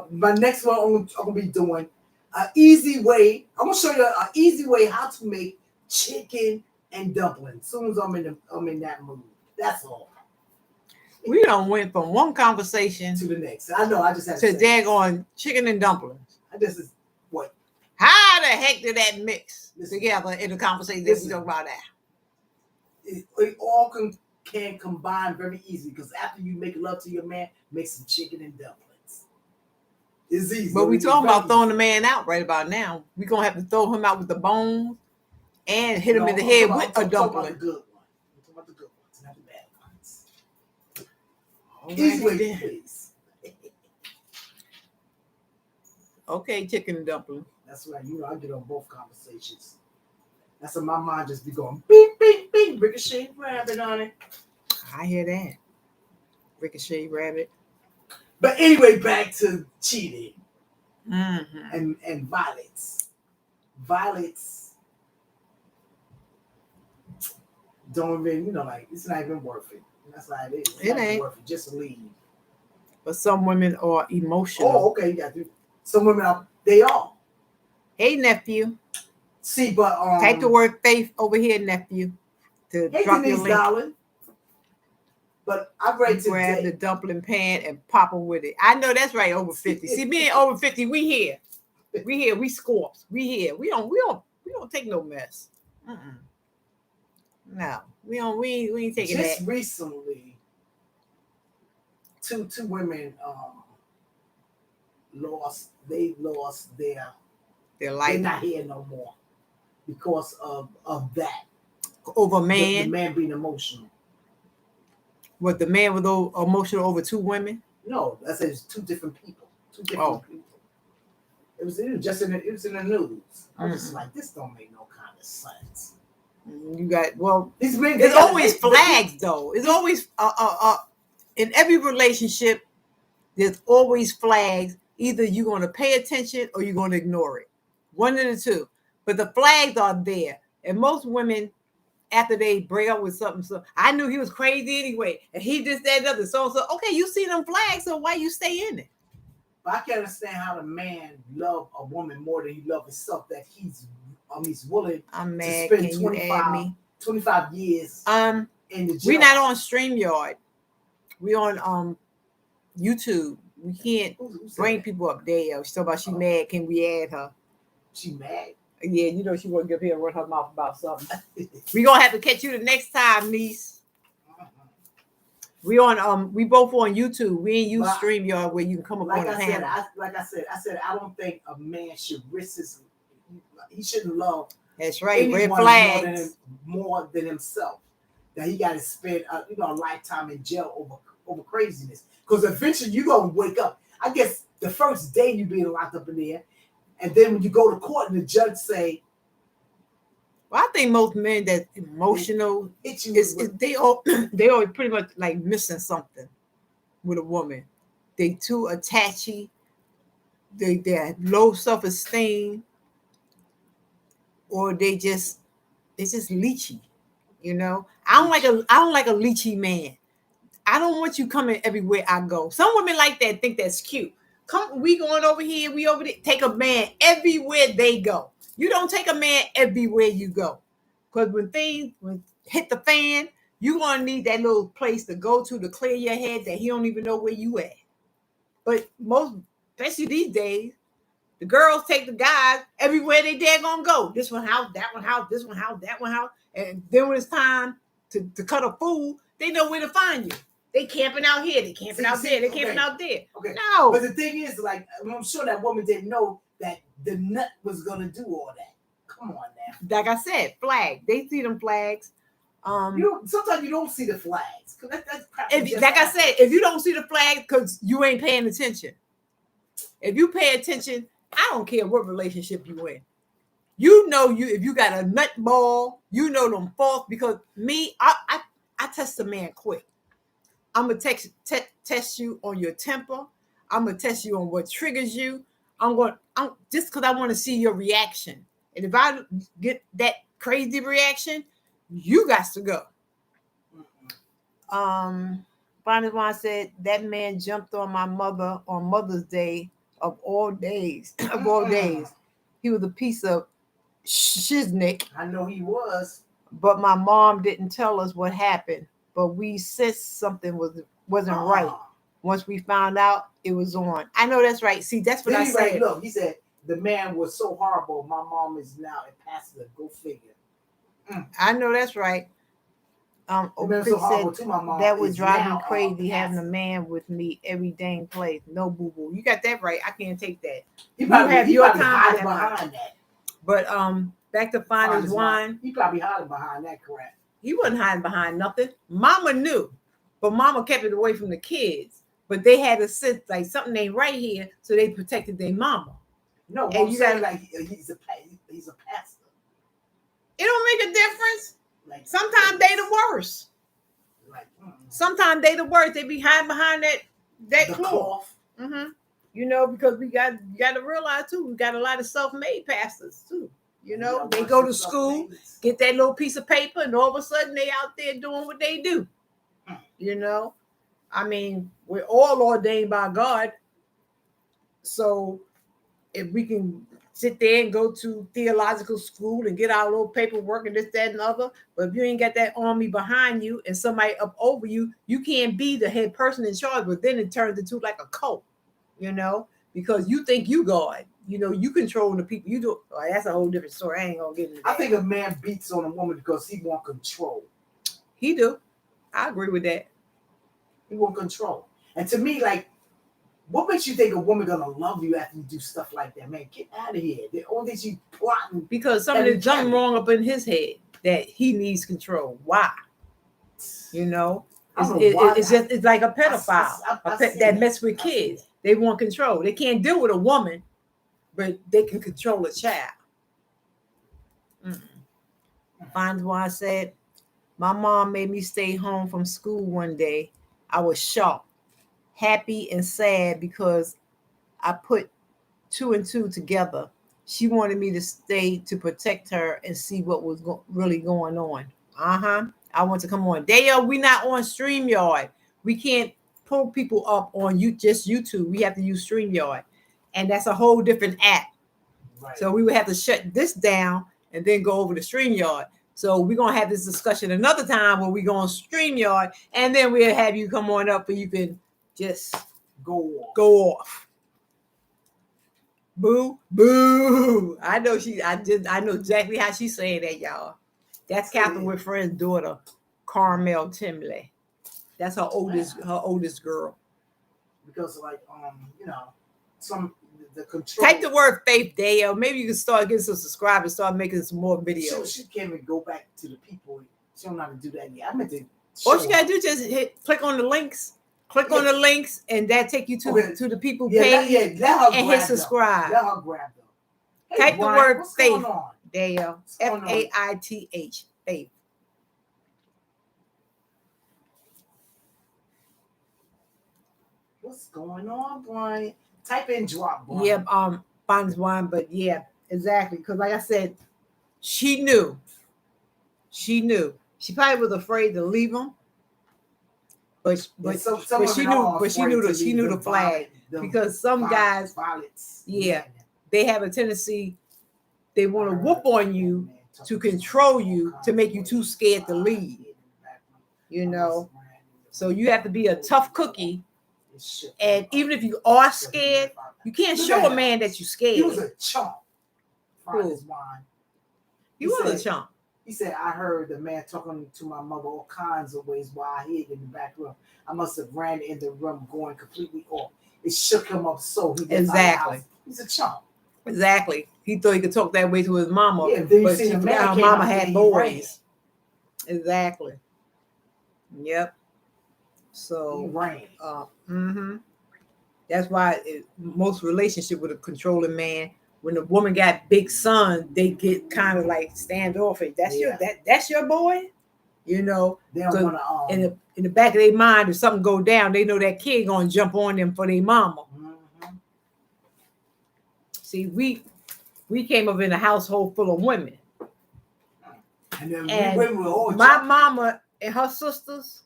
My next one, I'm gonna be doing an easy way. I'm gonna show you an easy way how to make chicken and dumplings. As soon as I'm in that mood. That's all. We done went from one conversation to the next. I know. I just had to daggone chicken and dumplings. This is what? How the heck did that mix together in the conversation that we talk about that? It all can combine very easily because after you make love to your man, make some chicken and dumplings. It's easy. But we talking about throwing the man out right about now. We're gonna have to throw him out with the bones and hit him in the head with a dumpling. Easy way, please. Okay, chicken and dumpling. That's right. You know, I get on both conversations. That's what my mind just be going beep, beep, beep, ricochet rabbit on it. I hear that. Ricochet rabbit. But anyway, back to cheating and violence. Violence don't even, like, it's not even worth it. That's how it is. It ain't worth it. Just leave. But some women are emotional. Oh, okay. You got to. Some women are. They are. Hey, nephew. See, but Type the word faith over here, nephew, to hey, drop your Denise, link. darling. But I You read grab the today. dumpling pan and pop them with it. I know that's right. Over 50. See, being over 50, we here. We here. We scorps. We here. We don't take no mess. Mm-mm. No, we don't. We ain't taking Just that. recently, two women lost. They lost their. They're They're like not here no more because of that. over The man. man being emotional. What the man was emotional over two women? No, I said it's two different people. Two different people. It was just in the news. I was just like, this don't make no kind of sense. You got these men. There's always flags though. It's always in every relationship. There's always flags. Either you're going to pay attention or you're going to ignore it. One of the two. But the flags are there, and most women, after they break up with something, so I knew he was crazy anyway, and he just that other. So okay, you see them flags, so why you stay in it? But I can't understand how the man love a woman more than he love himself. That he's willing to spend 25 years in the jail. We're not on StreamYard. We on YouTube. We can't bring people up there. She's talking about she mad. Can we add her? She mad? Yeah, you know she won't get up here and run her mouth about something. We gonna have to catch you the next time, niece. We on we both on YouTube. We ain't use StreamYard where you can come up on the panel. I said, I don't think a man should risk his. He shouldn't love. That's right. Red flags more than himself. That he got to spend a lifetime in jail over craziness. Because eventually you gonna wake up. I guess the first day you being locked up in there, and then when you go to court and the judge say. Well, I think most men that's emotional, they all pretty much like missing something with a woman. They too attachy. They're low self-esteem, or it's just leechy. You know, I don't like a leechy man. I don't want you coming everywhere I go. Some women like that, think that's cute. Come, we going over here, we over there. Take a man everywhere they go. You don't take a man everywhere you go. Because when things hit the fan, you're going to need that little place to go to clear your head that he don't even know where you at. But most, especially these days, the girls take the guys everywhere they dare going to go. This one house, that one house, this one house, that one house. And then when it's time to cut a fool, they know where to find you. They camping out here, they camping out there, they camping out there. Okay. No. But the thing is, like, I'm sure that woman didn't know that the nut was going to do all that. Come on now. Like I said, flag. They see them flags. Sometimes you don't see the flags. That's crap. Like I said, if you don't see the flag, because you ain't paying attention. If you pay attention, I don't care what relationship you in. You know, if you got a nut ball, you know them faults. Because me, I test a man quick. I'm gonna test you on your temper. I'm gonna test you on what triggers you. I'm just because I want to see your reaction. And if I get that crazy reaction, you got to go. Finally, one said that man jumped on my mother on Mother's Day of all days. Of all days, he was a piece of shiznick. I know he was. But my mom didn't tell us what happened. But we sensed something wasn't right. Once we found out, it was on. I know that's right. See, that's what I said. Right, look, he said the man was so horrible. My mom is now a pastor. Go figure. I know that's right. So horrible too, my mom. That would drive me crazy having a man with me every dang place. No boo boo. You got that right. I can't take that. You have your time behind that. But back to Finest Wine. He probably hiding behind that crap. He wasn't hiding behind nothing. Mama knew, but Mama kept it away from the kids. But they had to sit like something ain't right here, so they protected their mama. No, and you got like he's a pastor. It don't make a difference. Like sometimes they the worst. Like sometimes they the worst. They be hiding behind that cloth. Mm-hmm. You know, because you got to realize too, we got a lot of self-made pastors too. You know, they go to school, get that little piece of paper, and all of a sudden they out there doing what they do. You know, I mean, we're all ordained by God. So if we can sit there and go to theological school and get our little paperwork and this, that, and the other. But if you ain't got that army behind you and somebody up over you, you can't be the head person in charge. But then it turns into like a cult, because you think you God. You control the people. You do. Oh, that's a whole different story. I ain't gonna get into that. I think a man beats on a woman because he want control. He do. I agree with that. He want control. And to me, like, what makes you think a woman gonna love you after you do stuff like that, man? Get out of here. The only thing she plotting because there's something wrong up in his head that he needs control. Why? It's like a pedophile that mess with kids. They want control. They can't deal with a woman, but they can control a child. Finds why I said, my mom made me stay home from school one day. I was shocked, happy, and sad because I put 2 and 2 together. She wanted me to stay to protect her and see what was really going on. I want to come on. Dale, we not on StreamYard. We can't pull people up on just YouTube. We have to use StreamYard. And that's a whole different app. Right. So we would have to shut this down and then go over to StreamYard. So we're going to have this discussion another time when we go on StreamYard, and then we'll have you come on up and you can just go off. Boo, boo. I know exactly how she's saying that, y'all. That's Catherine Whitfriend's daughter, Carmel Timley. That's her oldest girl. Because the control. Type the word faith, Dale. Maybe you can start getting some subscribers, start making some more videos. She can't even go back to the people. She don't know how to do that yet. I meant to. All she gotta do is just click on the links. Click on the links, and that take you to the people page and hit subscribe. Let her grab them. Hey, type Brian, the word faith, Dale. Faith. Faith. What's going on, Brian? Type in drop, Brian. Yeah, finds one, but yeah, exactly. Because like I said, she knew. She probably was afraid to leave him. But she knew the flag. Because some guys, they have a tendency, they want to whoop on you to control you, to make you too scared to leave. So you have to be a tough cookie. And even if you are scared, you can't show a man that you're scared. He was a chump. He was a chump. He said, I heard the man talking to my mother all kinds of ways while I hid in the back room. I must have ran in the room going completely off. It shook him up so he gets out of the house. He's a chump. Exactly. He thought he could talk that way to his mama. Yeah, but she forgot her mama had boys. Exactly. Yep. So that's why most relationship with a controlling man, when the woman got big son, they get kind of like standoffish. That's your boy, They don't want to. In the back of their mind, if something go down, they know that kid gonna jump on them for their mama. Mm-hmm. See, we came up in a household full of women, and my mama and her sisters,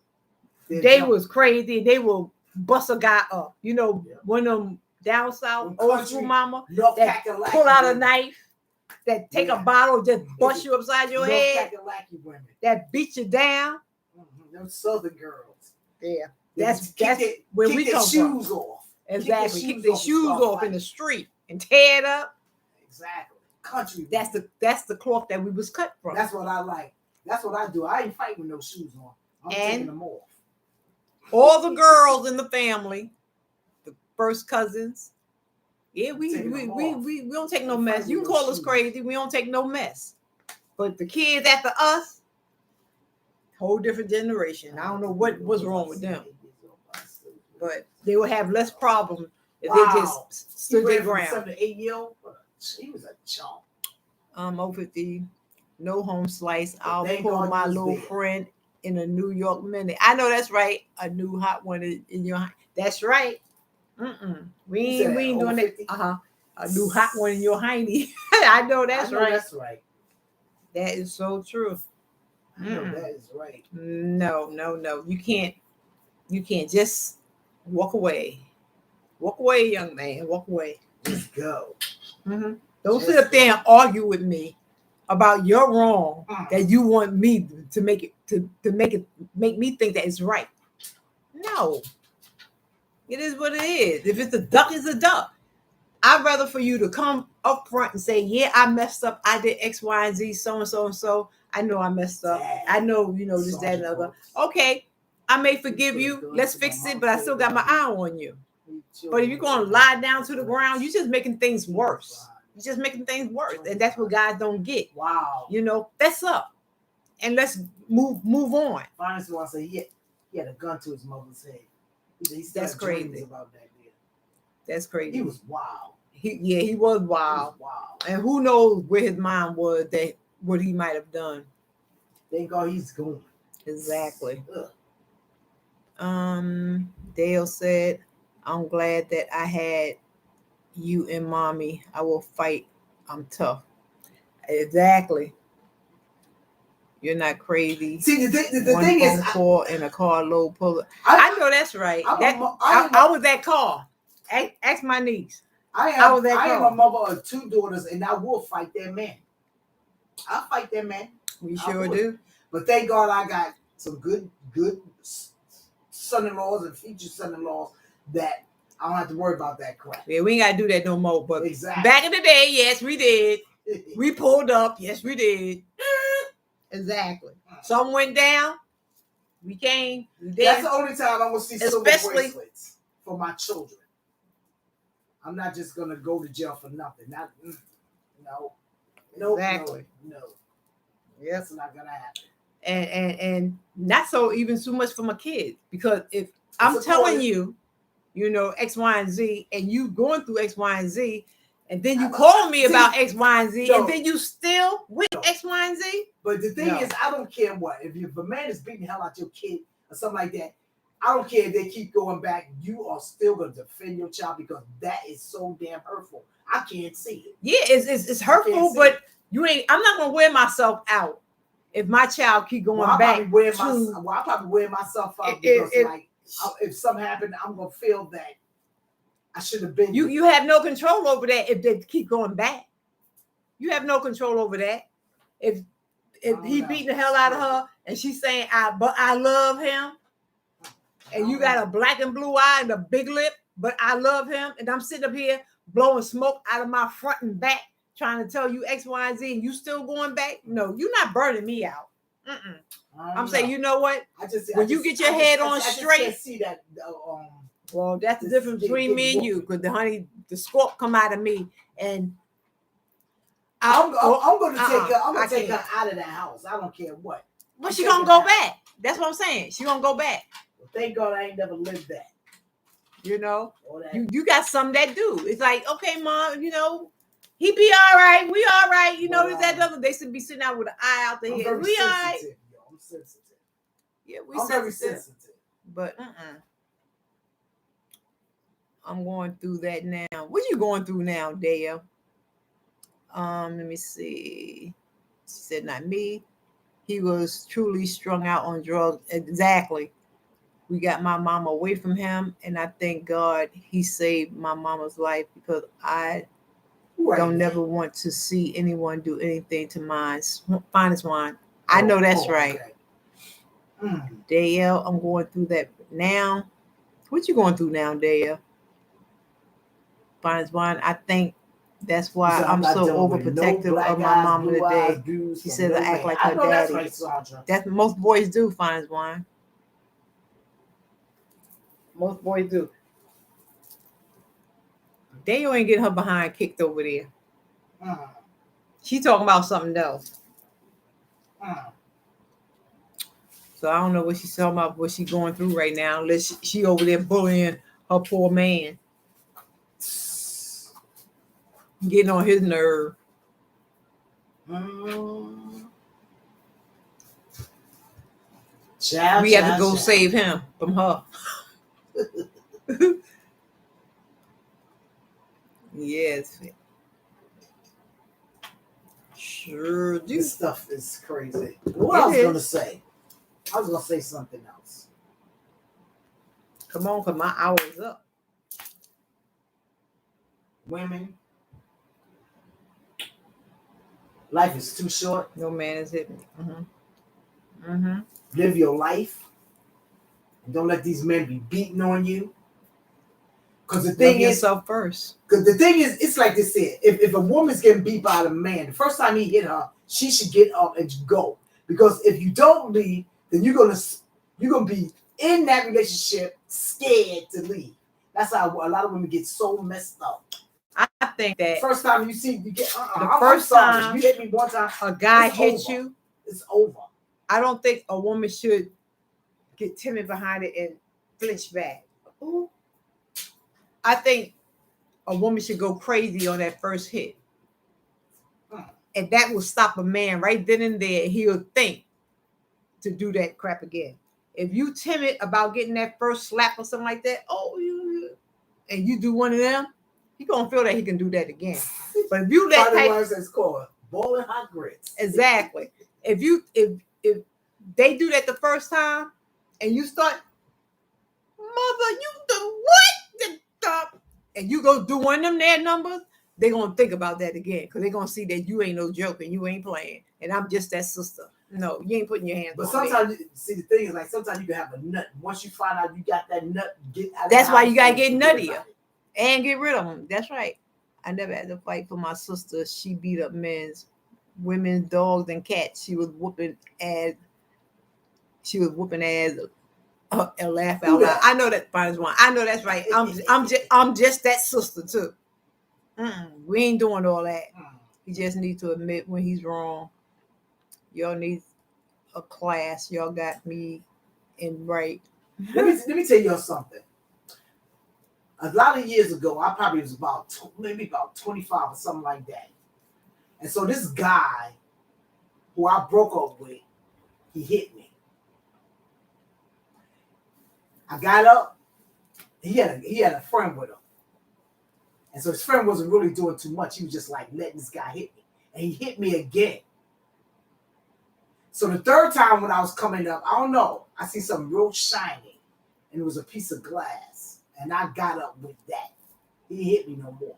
they was crazy. They will bust a guy up. One of them down south, old school mama, that pull out a knife, that take a bottle, just bust you upside your head, that beat you down. Them southern girls. Yeah. That's where we come from. Shoes off. Exactly. Kick their shoes off in the street and tear it up. Exactly. Country. That's the cloth that we was cut from. That's what I like. That's what I do. I ain't fighting with no shoes on. I'm taking them off. All the girls in the family, the first cousins. Yeah, we don't take no mess. You can call us crazy. We don't take no mess. But the kids after us, whole different generation. I don't know what was wrong with them. But they will have less problem if they just stood their ground. 7 to 8-year-old. She was a chump. Over the no home slice. I'll pull my little friend in a New York minute. I know that's right. A new hot one in your. That's right. We ain't doing that. A new hot one in your hiney. I know that's right. That's right. That is so true. That is right. No. You can't just walk away. Walk away, young man. Walk away. Just go. Don't Just sit up there and argue with me about your wrong that you want me to make it to make me think that it's right. No, it is what it is. If it's a duck, it's a duck. I'd rather for you to come up front and say, yeah, I messed up. I did X, Y, and Z, so and so and so. I know I messed up. I know, this, that, and the other. Okay, I may forgive you. Let's fix it, but I still got my eye on you. But if you're going to lie down to the ground, you're just making things worse. You're just making things worse. And that's what guys don't get. Wow. Fess up. And let's move on. Finest one said he had a gun to his mother's head. That's crazy. About that, man. That's crazy. He was wild. He was wild. And who knows where his mind was, that what he might have done. Thank God he's gone. Exactly. Ugh. Dale said, I'm glad that I had you and mommy. I will fight. I'm tough. Exactly. You're not crazy. See, the thing is, in a car load pull. I know that's right. I was that car. Ask my niece. I am a mother of 2 daughters, and I will fight that man. I'll fight that man. We sure do. But thank God I got some good son-in-laws and future son-in-laws that I don't have to worry about that crap. Yeah, we ain't got to do that no more. But exactly. Back in the day, yes, we did. We pulled up. Yes, we did. Exactly. Some went down. We came. We did. That's the only time I'm going to see silver bracelets for my children. I'm not just going to go to jail for nothing. No. Exactly. No. Yep. That's not going to happen. And not so even so much for my kids, because if I'm telling you, X, Y, and Z, and you going through X, Y, and Z, and then you call me about X, Y, and Z, and then you still with X, Y, and Z. But the thing is, I don't care what. If a man is beating the hell out your kid or something like that, I don't care if they keep going back. You are still going to defend your child, because that is so damn hurtful. I can't see it. Yeah, it's hurtful, but I'm not going to wear myself out if my child keep going back. I'll probably wear myself out because if something happened, I'm going to feel that I should have been. You have no control over that if they keep going back. You have no control over that. If he beating the hell out of her and she's saying, I love him, and you got a black and blue eye and a big lip, but I love him, and I'm sitting up here blowing smoke out of my front and back trying to tell you X, Y, and Z, and you still going back? No, you're not burning me out. I'm saying, you know what? When you get your head on straight. I can't see that. Well, that's the difference between me and you, because the scorp come out of me, and I'm going to take her out of the house. I don't care what. But she gonna go back. That's what I'm saying. She gonna go back. Well, thank God I ain't never lived that. You got some that do. It's like, okay, mom, he be all right. We all right. There's that other. They should be sitting out with an eye out the head. We all right. I'm sensitive. Yeah, I'm very sensitive. But I'm going through that now. What you going through now, Dale? Let me see. She said, not me. He was truly strung out on drugs. Exactly. We got my mama away from him, and I thank God he saved my mama's life, because I don't never want to see anyone do anything to mine. Finest wine. I know that's right. Okay. Dale, I'm going through that now. What you going through now, Dale? Finest wine. I think that's why I'm so overprotective of my mama today. She says I act like her daddy. That's most boys do, Finest wine. Most boys do. Dale ain't getting her behind kicked over there. She talking about something else. So I don't know what she's talking about, what she's going through right now, unless she over there bullying her poor man. Getting on his nerve. We have to go save him from her. Yes. Sure do. This stuff is crazy. What I was going to say? I was going to say something else. Come on, because my hour is up. Women, Life is too short. No man has hit me. Mm-hmm. Live your life. And don't let these men be beating on you. Because the thing is, yourself first. Because the thing is, it's like they said, if a woman's getting beat by a man, the first time he hit her, she should get up and go. Because if you don't leave, then you're gonna be in that relationship scared to leave. That's how a lot of women get so messed up. I think that First time you get the first time you hit me one time, a guy it's hits over. you, it's over. I don't think a woman should get timid behind it and flinch back. Ooh. I think a woman should go crazy on that first hit. And that will stop a man right then and there. He'll think to do that crap again. If you timid about getting that first slap or something like that, and you do one of them, he gonna feel that he can do that again. But if you let it's called boiling hot grits. Exactly. If they do that the first time and you start, mother, you the what? And you go do one of them their numbers, they're going to think about that again because they're going to see that you ain't no joke and you ain't playing. And I'm just that sister. No, you ain't putting your hands on me. But sometimes, see, the thing is, like, sometimes you can have a nut. Once you find out you got that nut, get out of That's the why house you got to get and nuttier and get rid of them. That's right. I never had to fight for my sister. She beat up men's, women's, dogs, and cats. She was whooping ass. And laugh out loud. I know that finds one. I know that's right. I'm just that sister too. We ain't doing all that. He just need to admit when he's wrong. Y'all need a class. Y'all got me in right. Let me tell you something. A lot of years ago, I probably was maybe about 25 or something like that. And so this guy who I broke up with, he hit me. I got up. He had a friend with him. And so his friend wasn't really doing too much. He was just like letting this guy hit me. And he hit me again. So the third time when I was coming up, I don't know, I see something real shiny. And it was a piece of glass. And I got up with that. He hit me no more.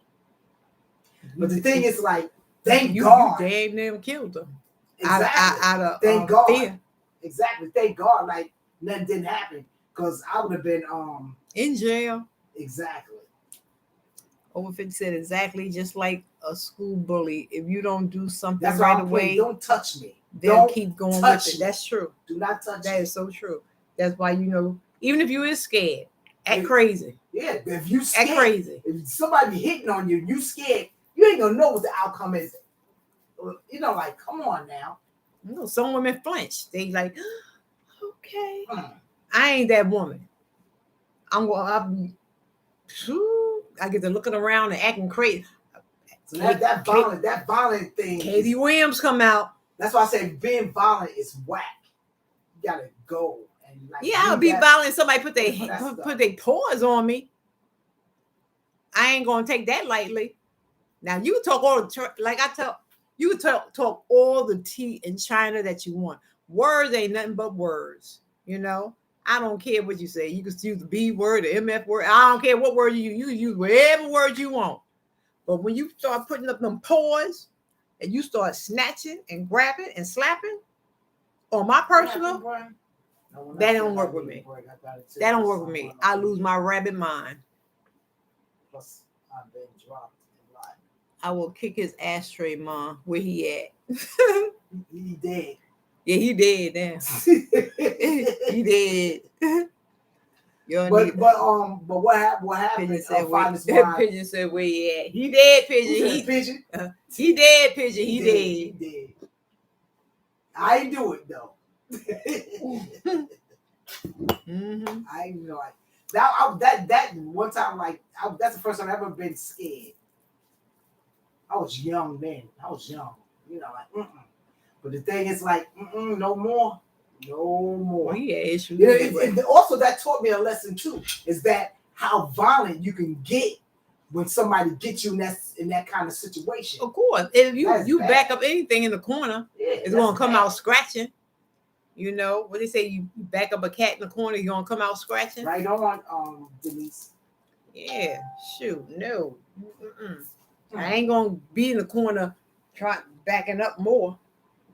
But the thing is, like, thank God. You damn near killed him. Exactly. Thank God. Fear. Exactly. Thank God. Like, nothing didn't happen. Because I would have been in jail. Exactly. Over 50 said exactly just like a school bully. If you don't do something That's right away, don't touch me. They'll keep going with it. That's true. Do not touch me. That is so true. That's why, even if you is scared, act crazy. Yeah, if you scared, act crazy. If somebody hitting on you, you scared, you ain't gonna know what the outcome is. Like, come on now. Some women flinch. They like, okay. I ain't that woman. I get to looking around and acting crazy. So that violent thing. Katie Williams come out. That's why I say being violent is whack. You gotta go and I'll be violent. Somebody put their paws on me. I ain't gonna take that lightly. Now you talk talk all the tea in China that you want. Words ain't nothing but words. I don't care what you say. You can use the B word, the MF word. I don't care what word you use whatever word you want. But when you start putting up them paws and you start snatching and grabbing and slapping on my personal, that don't work with me. That don't work with me. I lose my rabbit mind. Plus, I've been dropped in life. I will kick his ashtray, Mom. Where he at? He dead. Yeah, he did. Damn. He did. But what happened? Pigeon said, Pigeon said where he at. He dead, Pigeon. Pigeon. He dead, Pigeon. He dead. He dead. I ain't do it though. I ain't know it. That one time, that's the first time I've ever been scared. I was young then. But the thing is, no more. No more. Yeah, it's also, that taught me a lesson too. Is that how violent you can get when somebody gets you in that kind of situation? Of course, if you back up anything in the corner, it's gonna come out scratching. What they say? You back up a cat in the corner, you're gonna come out scratching. Right on, Denise. Yeah, shoot, no. I ain't gonna be in the corner try backing up more.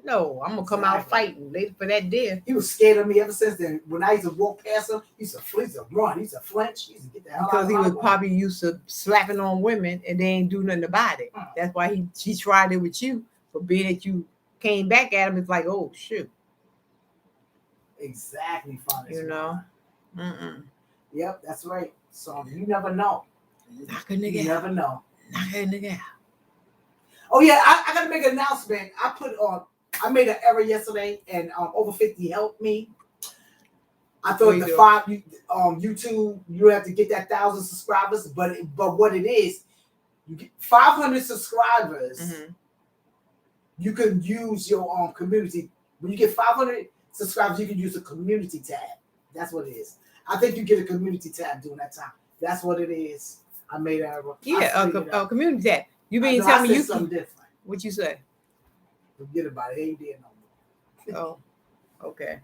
No, I'm gonna come out Exactly. fighting later for that deer. He was scared of me ever since then. When I used to walk past him, he used to flee, he used to run, he used to flinch, he used to get the hell out Because of he my was way. probably used to slapping on women and they ain't do nothing about it. That's why he tried it with you. For being that you came back at him, it's like, oh shoot, Exactly, Father. you know. Mm-mm. Yep, that's right. So you never know. Knock a You nigga out. never know. Knock a nigga out. Oh yeah, I gotta make an announcement. I made an error yesterday, and over 50 helped me. I What thought you the do? 5 YouTube you have to get that 1,000 subscribers, but what it is, you get 500 subscribers. Mm-hmm. You can use your community. When you get 500 subscribers, you can use the community tab. That's what it is. I think you get a community tab during that time. That's what it is. I made an error. Yeah, a community tab. You I mean know, tell I me said you something different. what you say? Forget about it. It ain't there no more. Oh, okay.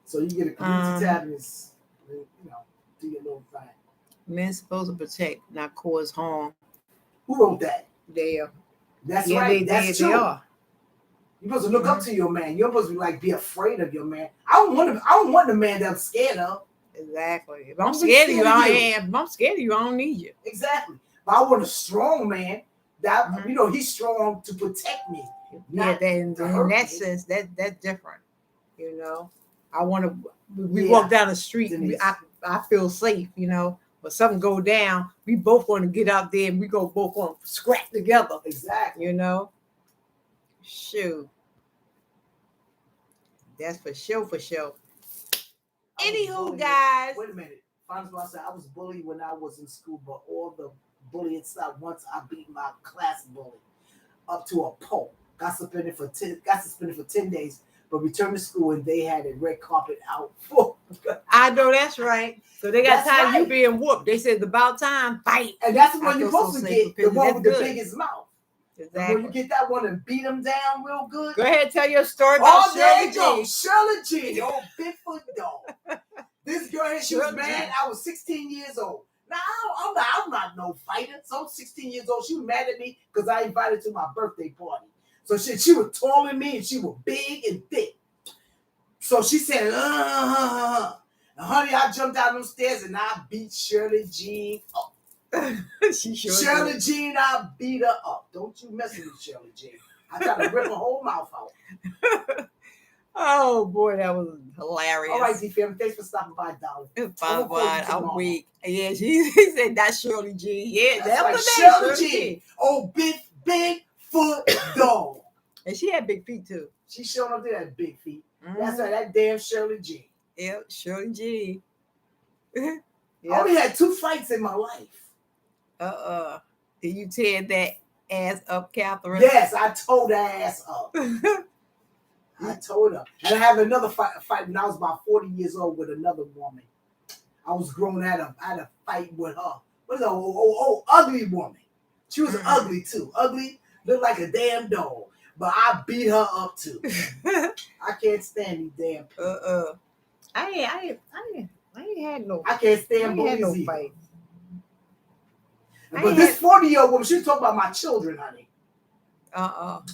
So you get a community tab and it's, do your little thing. Men supposed to protect, not cause harm. Who wrote that? They are. That's Yeah, right. That's true. they are. You're supposed to look up to your man. You're supposed to be like be afraid of your man. I don't want the man that I'm scared of. Exactly. If I'm Don't be scared of you, scared of you. if I'm scared of you, I don't need you. Exactly. But I want a strong man that he's strong to protect me. Yeah, then to in hurt that me. sense, that's different. I want to. We walk down the street. I feel safe. But something go down, we both going to get out there and we both going to scrap together. Exactly. Shoot. That's for sure. Anywho, guys. Wait a minute. Honestly, I said I was bullied when I was in school, but all the bullying stopped once I beat my class bully up to a pulp. Got suspended for 10 days, but returned to school and they had a red carpet out for. I know that's right. So they got tired of you right. being whooped. They said it's about time, fight. And that's the one you're supposed to get, the one with the good. biggest mouth. Exactly. And when you get that one and beat them down real good. Go ahead, tell your story about Shirley Shirley G. Shirley G, old Bigfoot dog. This girl, she was mad. I was 16 years old. Now, I'm not no fighter. So I'm 16 years old. She was mad at me because I invited her to my birthday party. So she was taller than me and she was big and thick. So she said, And honey, I jumped down those stairs and I beat Shirley Jean up. Shirley Jean, I beat her up. Don't you mess with Shirley Jean. I tried to rip her whole mouth out. Oh boy, that was hilarious. All right, D-Fam, thanks for stopping by, darling. I'm weak. Yeah, he said that's Shirley G. Yeah, that's that right. was Shirley G. Oh, big foot dog. And she had big feet too. She showing up there, that big feet. That's right, that damn Shirley G. Yep, Shirley G. Yep. I only had 2 fights in my life. Did you tear that ass up, Catherine? Yes, I tore that ass up. I told her. And I had another fight when I was about 40 years old with another woman. I was grown. I had a fight with her. What is that? Ugly woman. She was ugly too. Ugly, looked like a damn dog. But I beat her up too. I can't stand these damn people. I ain't had no. I can't stand bullies no either. fight. But this 40-year-old woman, she was talking about my children, honey.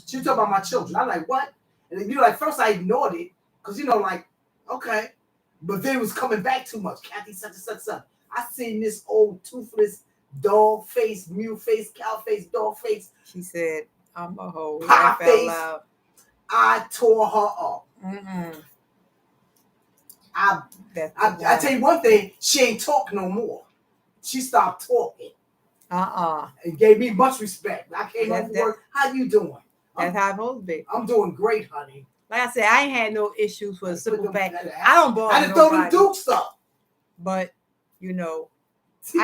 She was talking about my children. I'm like, what? And then, first I ignored it because, okay. But then it was coming back too much. Kathy, such. I seen this old toothless dog face, mule face, cow face, dog face. She said, I'm a hoe. Pie face. I tore her up. I tell you one thing, she ain't talk no more. She stopped talking. And gave me much respect. I came home from work. How you doing? That's how it's supposed to be. I'm doing great, honey. Like I said, I ain't had no issues with a simple fact. I don't bother I didn't throw them dukes up. But I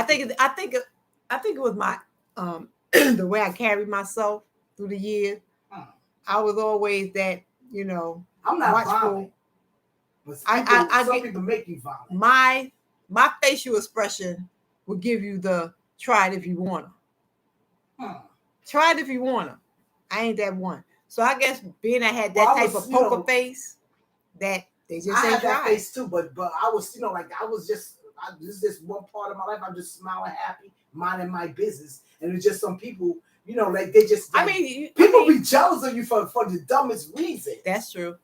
think it was my the way I carried myself through the years. I was always that, I'm not violent. But some people make you violent. My facial expression will give you the try it if you want to. Try it if you want to. I ain't that one. So I guess being I had that type of poker face, that they just I ain't had that try. face too, but I was, this is one part of my life. I'm just smiling happy, minding my business. And it's just some people, You know, like they just. I Like, mean, people be jealous of you for the dumbest reason. that's true.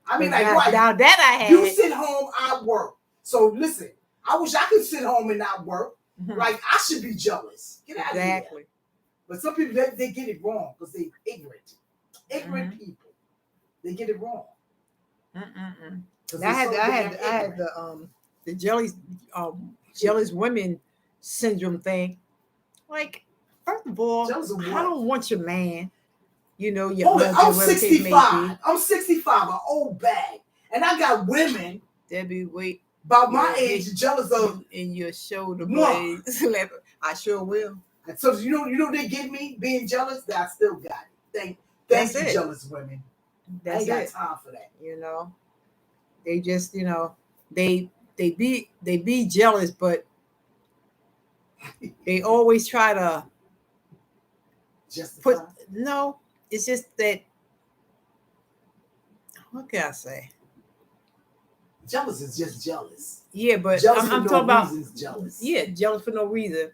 I mean, But like now, what? now that I had, You sit home, I work. So listen, I wish I could sit home and not work. Mhm. Like I should be jealous. Get out of here. Exactly. But some people they get it wrong because they ignorant. Ignorant people, they get it wrong. 'Cause I had they're so damn I had ignorant. the jealous women syndrome thing. Like, first of all, Jealous of I what? don't want your man. You know, your Hold it, I'm husband, whatever the case may 65. I'm 65, an old bag, and I got women be. Debbie, wait. about my Yeah, age jealous of. You in your shoulder One. blades. I sure will. So you know they get me being jealous. That I still got it. Thank That's you, it. jealous women. I That's ain't got it. time for that. You know, they just, you know, they be jealous, but they always try to Justify. put. No, it's just that. What can I say? Jealous is just jealous. Yeah, but Jealous I'm for no talking about reason is jealous. Yeah, jealous for no reason.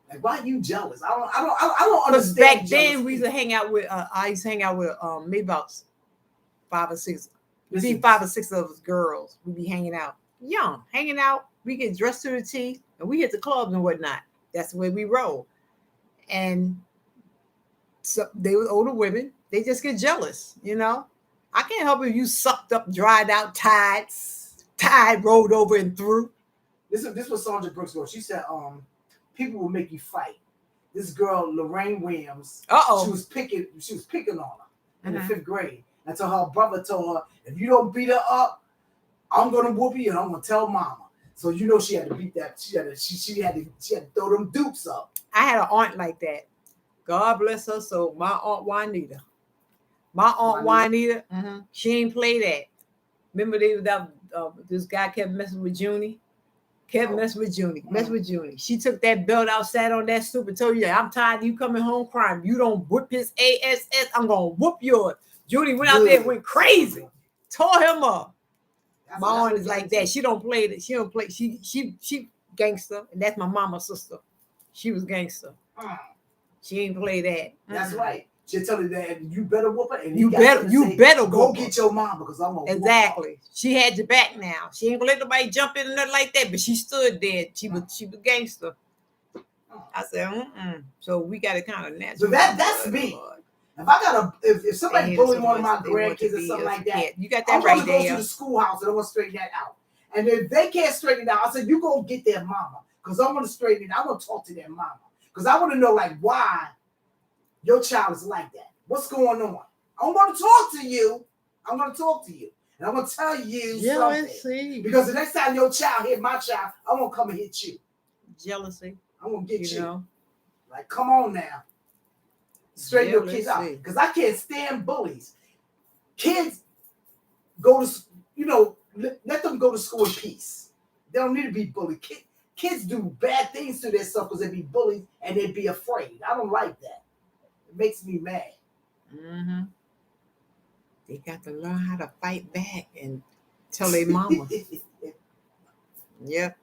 Like, why are you jealous? I don't Because understand. back then jealous we used to people. hang out with. I used to hang out with maybe about 5 or 6. Between Listen, 5 or 6 of us girls, we be hanging out, young, hanging out. We get dressed to the T, and we hit the clubs and whatnot. That's the way we roll. And so they were older women. They just get jealous, you know. I can't help if you sucked up, dried out, tied, rolled over and through. This was Sandra Brooks' girl. She said, people will make you fight. This girl, Lorraine Williams, she was picking on her in the 5th grade. Until her brother told her, if you don't beat her up, I'm gonna whoop you and I'm gonna tell mama. So you know she had to beat that. She had to throw them dukes up. I had an aunt like that. God bless her soul. My aunt Juanita. She ain't play that. Remember this guy kept messing with Junie? Messing with Junie. She took that belt out, sat on that stoop and told you, I'm tired of you coming home crying. You don't whip his ass, I'm gonna whoop yours. Junie went out there and went crazy. Tore him up. My aunt is like that. She don't play that. She don't play. She gangster, and that's my mama's sister. She was gangster. She ain't play that. That's right. She'll tell you that you better whoop her, and you better go get your mom because I'm gonna exactly. Whoop her. She had your back now. She ain't gonna let nobody jump in or nothing like that. But she stood there. She was gangster. I said, So we got it kind of natural. So that's me. Lord. If somebody bullying one of my grandkids or something like that, you got that I'm right gonna go to the schoolhouse and I'm gonna straighten that out. And if they can't straighten it out, I said, you go get their mama because I'm gonna straighten it. I'm gonna talk to their mama because I want to know like why your child is like that. What's going on? I'm gonna talk to you. And I'm gonna tell you something. Because the next time your child hit my child, I'm gonna come and hit you. Jealousy. I'm gonna get you. Know? Like, come on now. Straighten your kids out. Because I can't stand bullies. Kids go to, let them go to school in peace. They don't need to be bullied. Kids do bad things to themselves because they be bullied and they be afraid. I don't like that. It makes me mad. They got to learn how to fight back and tell their mama. Yep.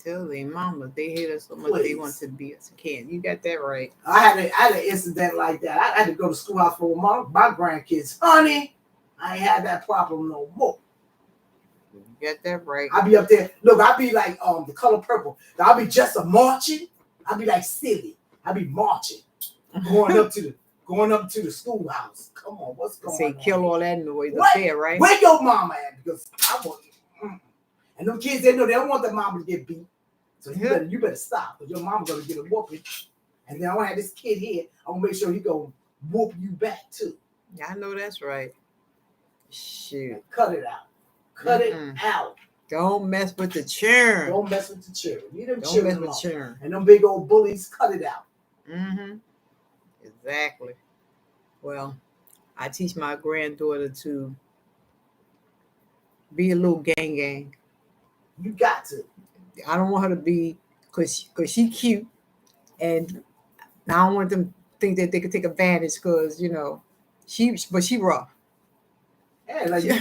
Tell their mama they hate us so much. Please. They want to be us a kid. You got that right. I had an incident like that. I had to go to schoolhouse for my grandkids. Honey, I ain't had that problem no more. You got that right. I be up there. Look, I be like The Color Purple. I be just marching. I be like silly. I be marching, going up to the schoolhouse. Come on, what's going on? Say kill all that noise up there, right? Where your mama at? Because I want. And them kids, they know they don't want their mama to get beat. So you better stop, because your mama gonna get a whooping. And then I want to have this kid here. I'm gonna make sure he gonna whoop you back too. Yeah, I know that's right. Shoot. Cut it out. Cut it out. Don't mess with the churn. Don't mess with the children. Leave them Don't mess with churn. And them big old bullies, cut it out. Exactly. Well, I teach my granddaughter to be a little gang. You got to. I don't want her to be, because she cute, and I don't want them to think that they could take advantage because, but she rough. Yeah, like you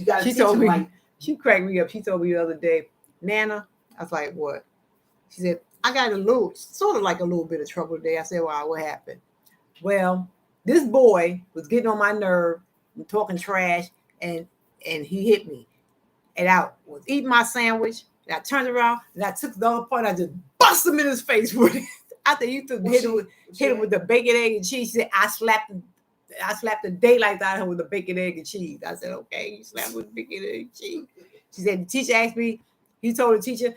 got to teach her. She cracked me up. She told me the other day, Nana, I was like, what? She said, I got sort of like a little bit of trouble today. I said, "Wow, what happened?" Well, this boy was getting on my nerve and talking trash, and he hit me. And I was eating my sandwich, and I turned around and I took the other part. I just bust him in his face with it. I think you took hit him with the bacon, egg, and cheese. She said, I slapped the daylight out of her with the bacon, egg, and cheese. I said, okay, you slapped with bacon, egg, and cheese. She said, the teacher asked me, he told the teacher,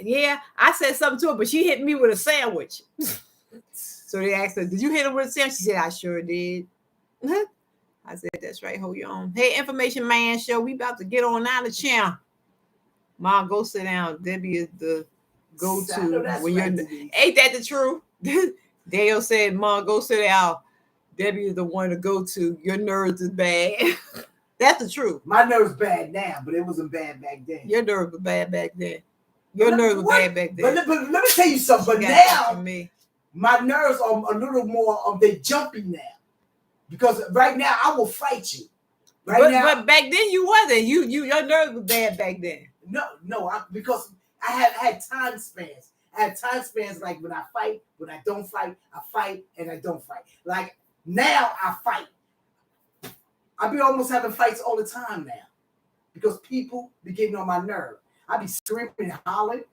yeah, I said something to her, but she hit me with a sandwich. So they asked her, did you hit her with a sandwich? She said, I sure did. I said, that's right, hold your own. Hey, Information Man Show, we about to get on out of chair. Mom, go sit down. Debbie is the go-to. When you're, ain't that the truth? Dale said, Mom, go sit down. Debbie is the one to go to. Your nerves is bad. That's the truth. My nerves bad now, but it wasn't bad back then. Your nerves were bad back then. Your nerves were bad back then. But let me tell you something. But now, my nerves are a little more, they jumpy now. Because right now, I will fight you. But back then, you wasn't. Your nerves were bad back then. No, because I had time spans. I had time spans like when I fight, when I don't fight, I fight, and I don't fight. Like now, I fight. I be almost having fights all the time now because people be getting on my nerve. I be screaming and hollering.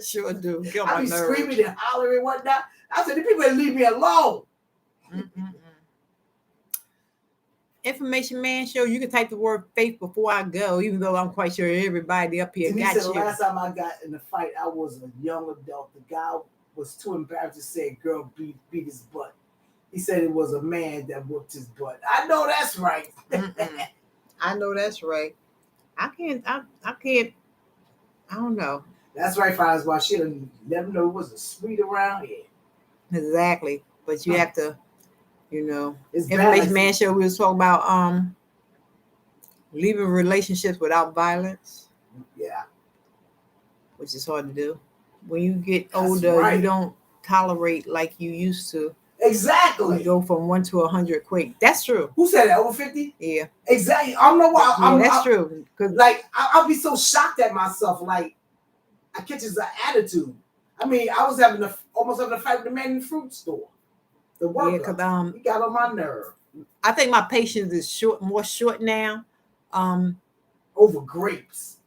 Sure do. I be screaming and hollering and whatnot. I said, the people leave me alone. Information Man Show. You can type the word faith before I go, even though I'm quite sure everybody up here got you. The last time I got in a fight, I was a young adult. The guy was too embarrassed to say, "Girl, beat his butt." He said it was a man that whooped his butt. I know that's right. I know that's right. I can't. I don't know. That's right, Father's why she never know it was a sweet around here. Exactly, but you have to. It's Information Man Show, we was talking about leaving relationships without violence. Yeah. Which is hard to do. When you get older, you don't tolerate like you used to. Exactly. You go from 1 to 100 quick. That's true. Who said that? Over 50? Yeah. Exactly. I don't know why. That's true. Like, I'll be so shocked at myself. Like, I catch his attitude. I mean, I was almost having a fight with the man in the fruit store. The worker. Yeah, because he got on my nerve. I think my patience is more short now. Over grapes.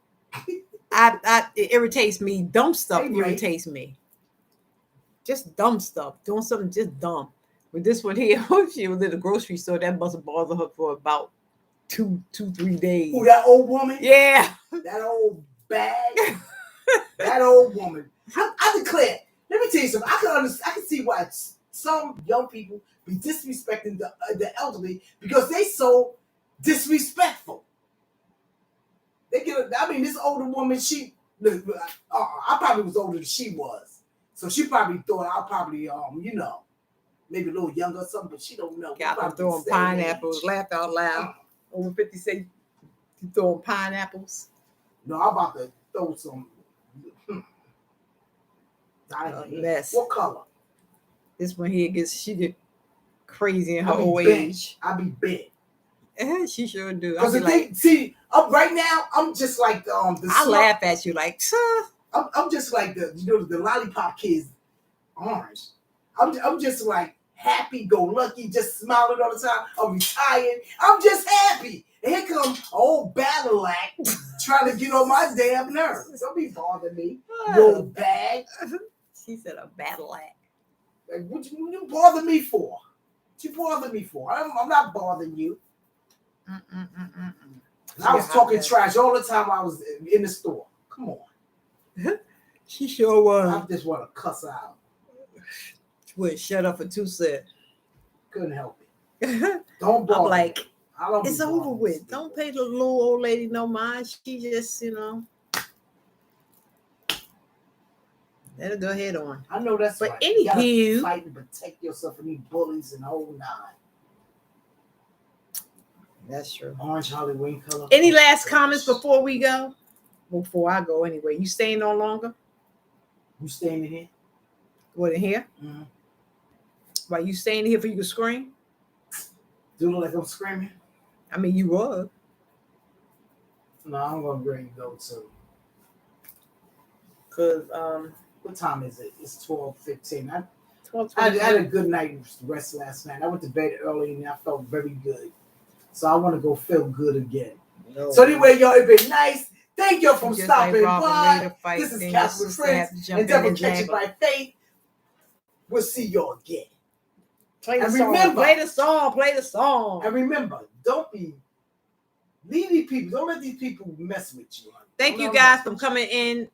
It irritates me. Dumb stuff irritates me. Just dumb stuff. Doing something just dumb. With this one here, she was in the grocery store. That must have bothered her for about 3 days. Who, that old woman? Yeah. That old bag. That old woman. I declare. Let me tell you something. I can see why some young people be disrespecting the elderly because they so disrespectful. This older woman, I probably was older than she was. So she probably thought I'll probably, maybe a little younger or something, but she don't know. Got them throwing pineapples, laughed out loud. Over 50 say you throwing pineapples. No, I'm about to throw some. Mess. What color? This one here she get crazy in her old age. I be bent. She sure do. Right now I'm just like I laugh at you like, I'm just like the lollipop kids, orange. I'm just like happy go lucky, just smiling all the time. I'm retired. I'm just happy. And here come old battle act trying to get on my damn nerves. Don't be bothering me, you old bag. She said a battle act. Like, what you bother me for? What you bother me for? I'm not bothering you. I was talking trash all the time I was in the store. Come on. She sure was. I just want to cuss out. Wait, shut up for 2 cents. Couldn't help it. Don't bother. I'm like, me. It's over with. Don't pay the little old lady no mind. She just, let her go ahead on. I know that's but right. Anywho, you gotta fight and protect yourself from these bullies and the whole 9. That's true. Orange Halloween color. Any last comments before we go? Before I go, anyway. You staying on longer? You staying in here? What, in here? Mm-hmm. Why, you staying here for you to scream? Do it look like I'm screaming? I mean, you were. No, I'm gonna bring you go too. Cause What time is it? It's 12:15. 12, I had a good night rest last night. I went to bed early and I felt very good. So I want to go feel good again. No. So anyway, y'all, it been nice. Thank y'all for Just stopping like by. fight, This is Catherine Prince and Devil Catching by Faith. We'll see y'all again. Play the And song. remember- Play the song. Play the song. And remember, leave these people. Don't let these people mess with you. Thank you guys for coming in,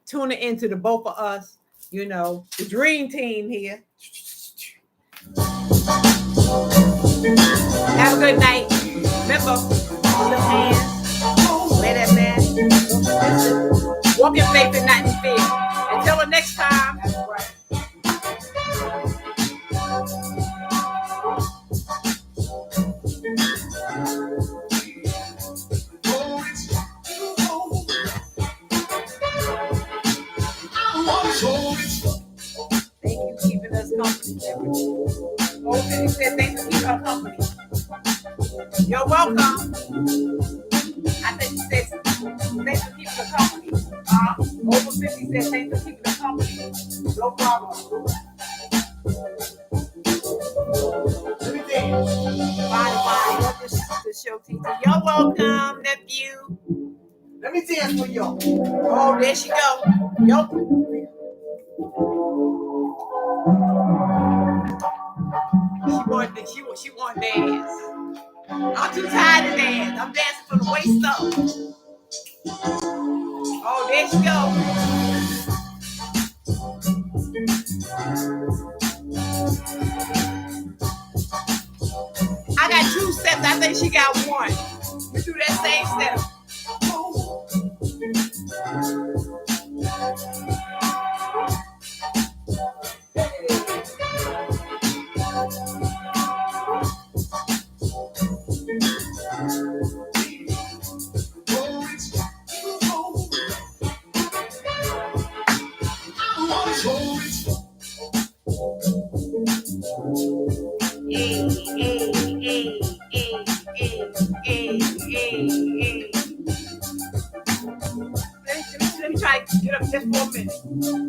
tuning into the both of us. You know, the dream team here. Have a good night. Remember, little hands. Wear that mask. Walk in faith and not in fear. Until the next time. That's right. Thank you for keeping us company. Oh, 50 said thanks for keeping us company. You're welcome. I think she said thanks for keeping us company. Over 50 said thanks for keeping us company. No problem. Let me dance. Bye. Love the show, teacher. You're welcome, nephew. Let me dance for y'all. Oh, there she go. Yo. She want to dance. I'm too tired to dance. I'm dancing from the waist up. Oh, there she go. I got 2 steps. I think she got 1. We do that same step. Let me try to get up just for a minute.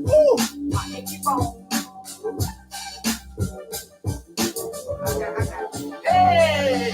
Ooh, my achy bone. I got it. Hey!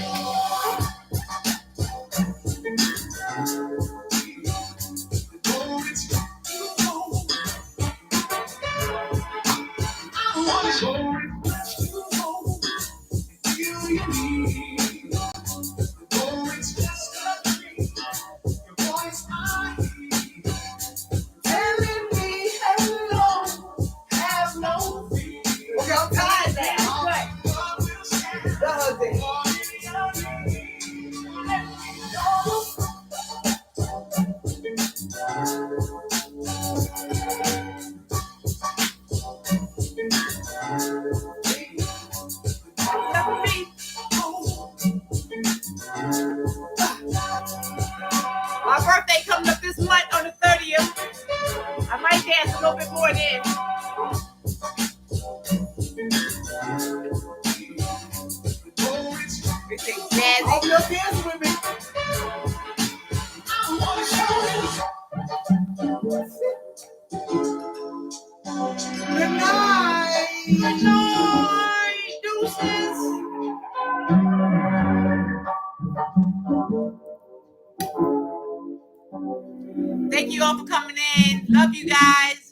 My birthday coming up this month on the 30th. I might dance a little bit more then. Everything jazzy. Hope you're dancing with me. Good night. Good night, deuces. Thank you all for coming in. Love you guys.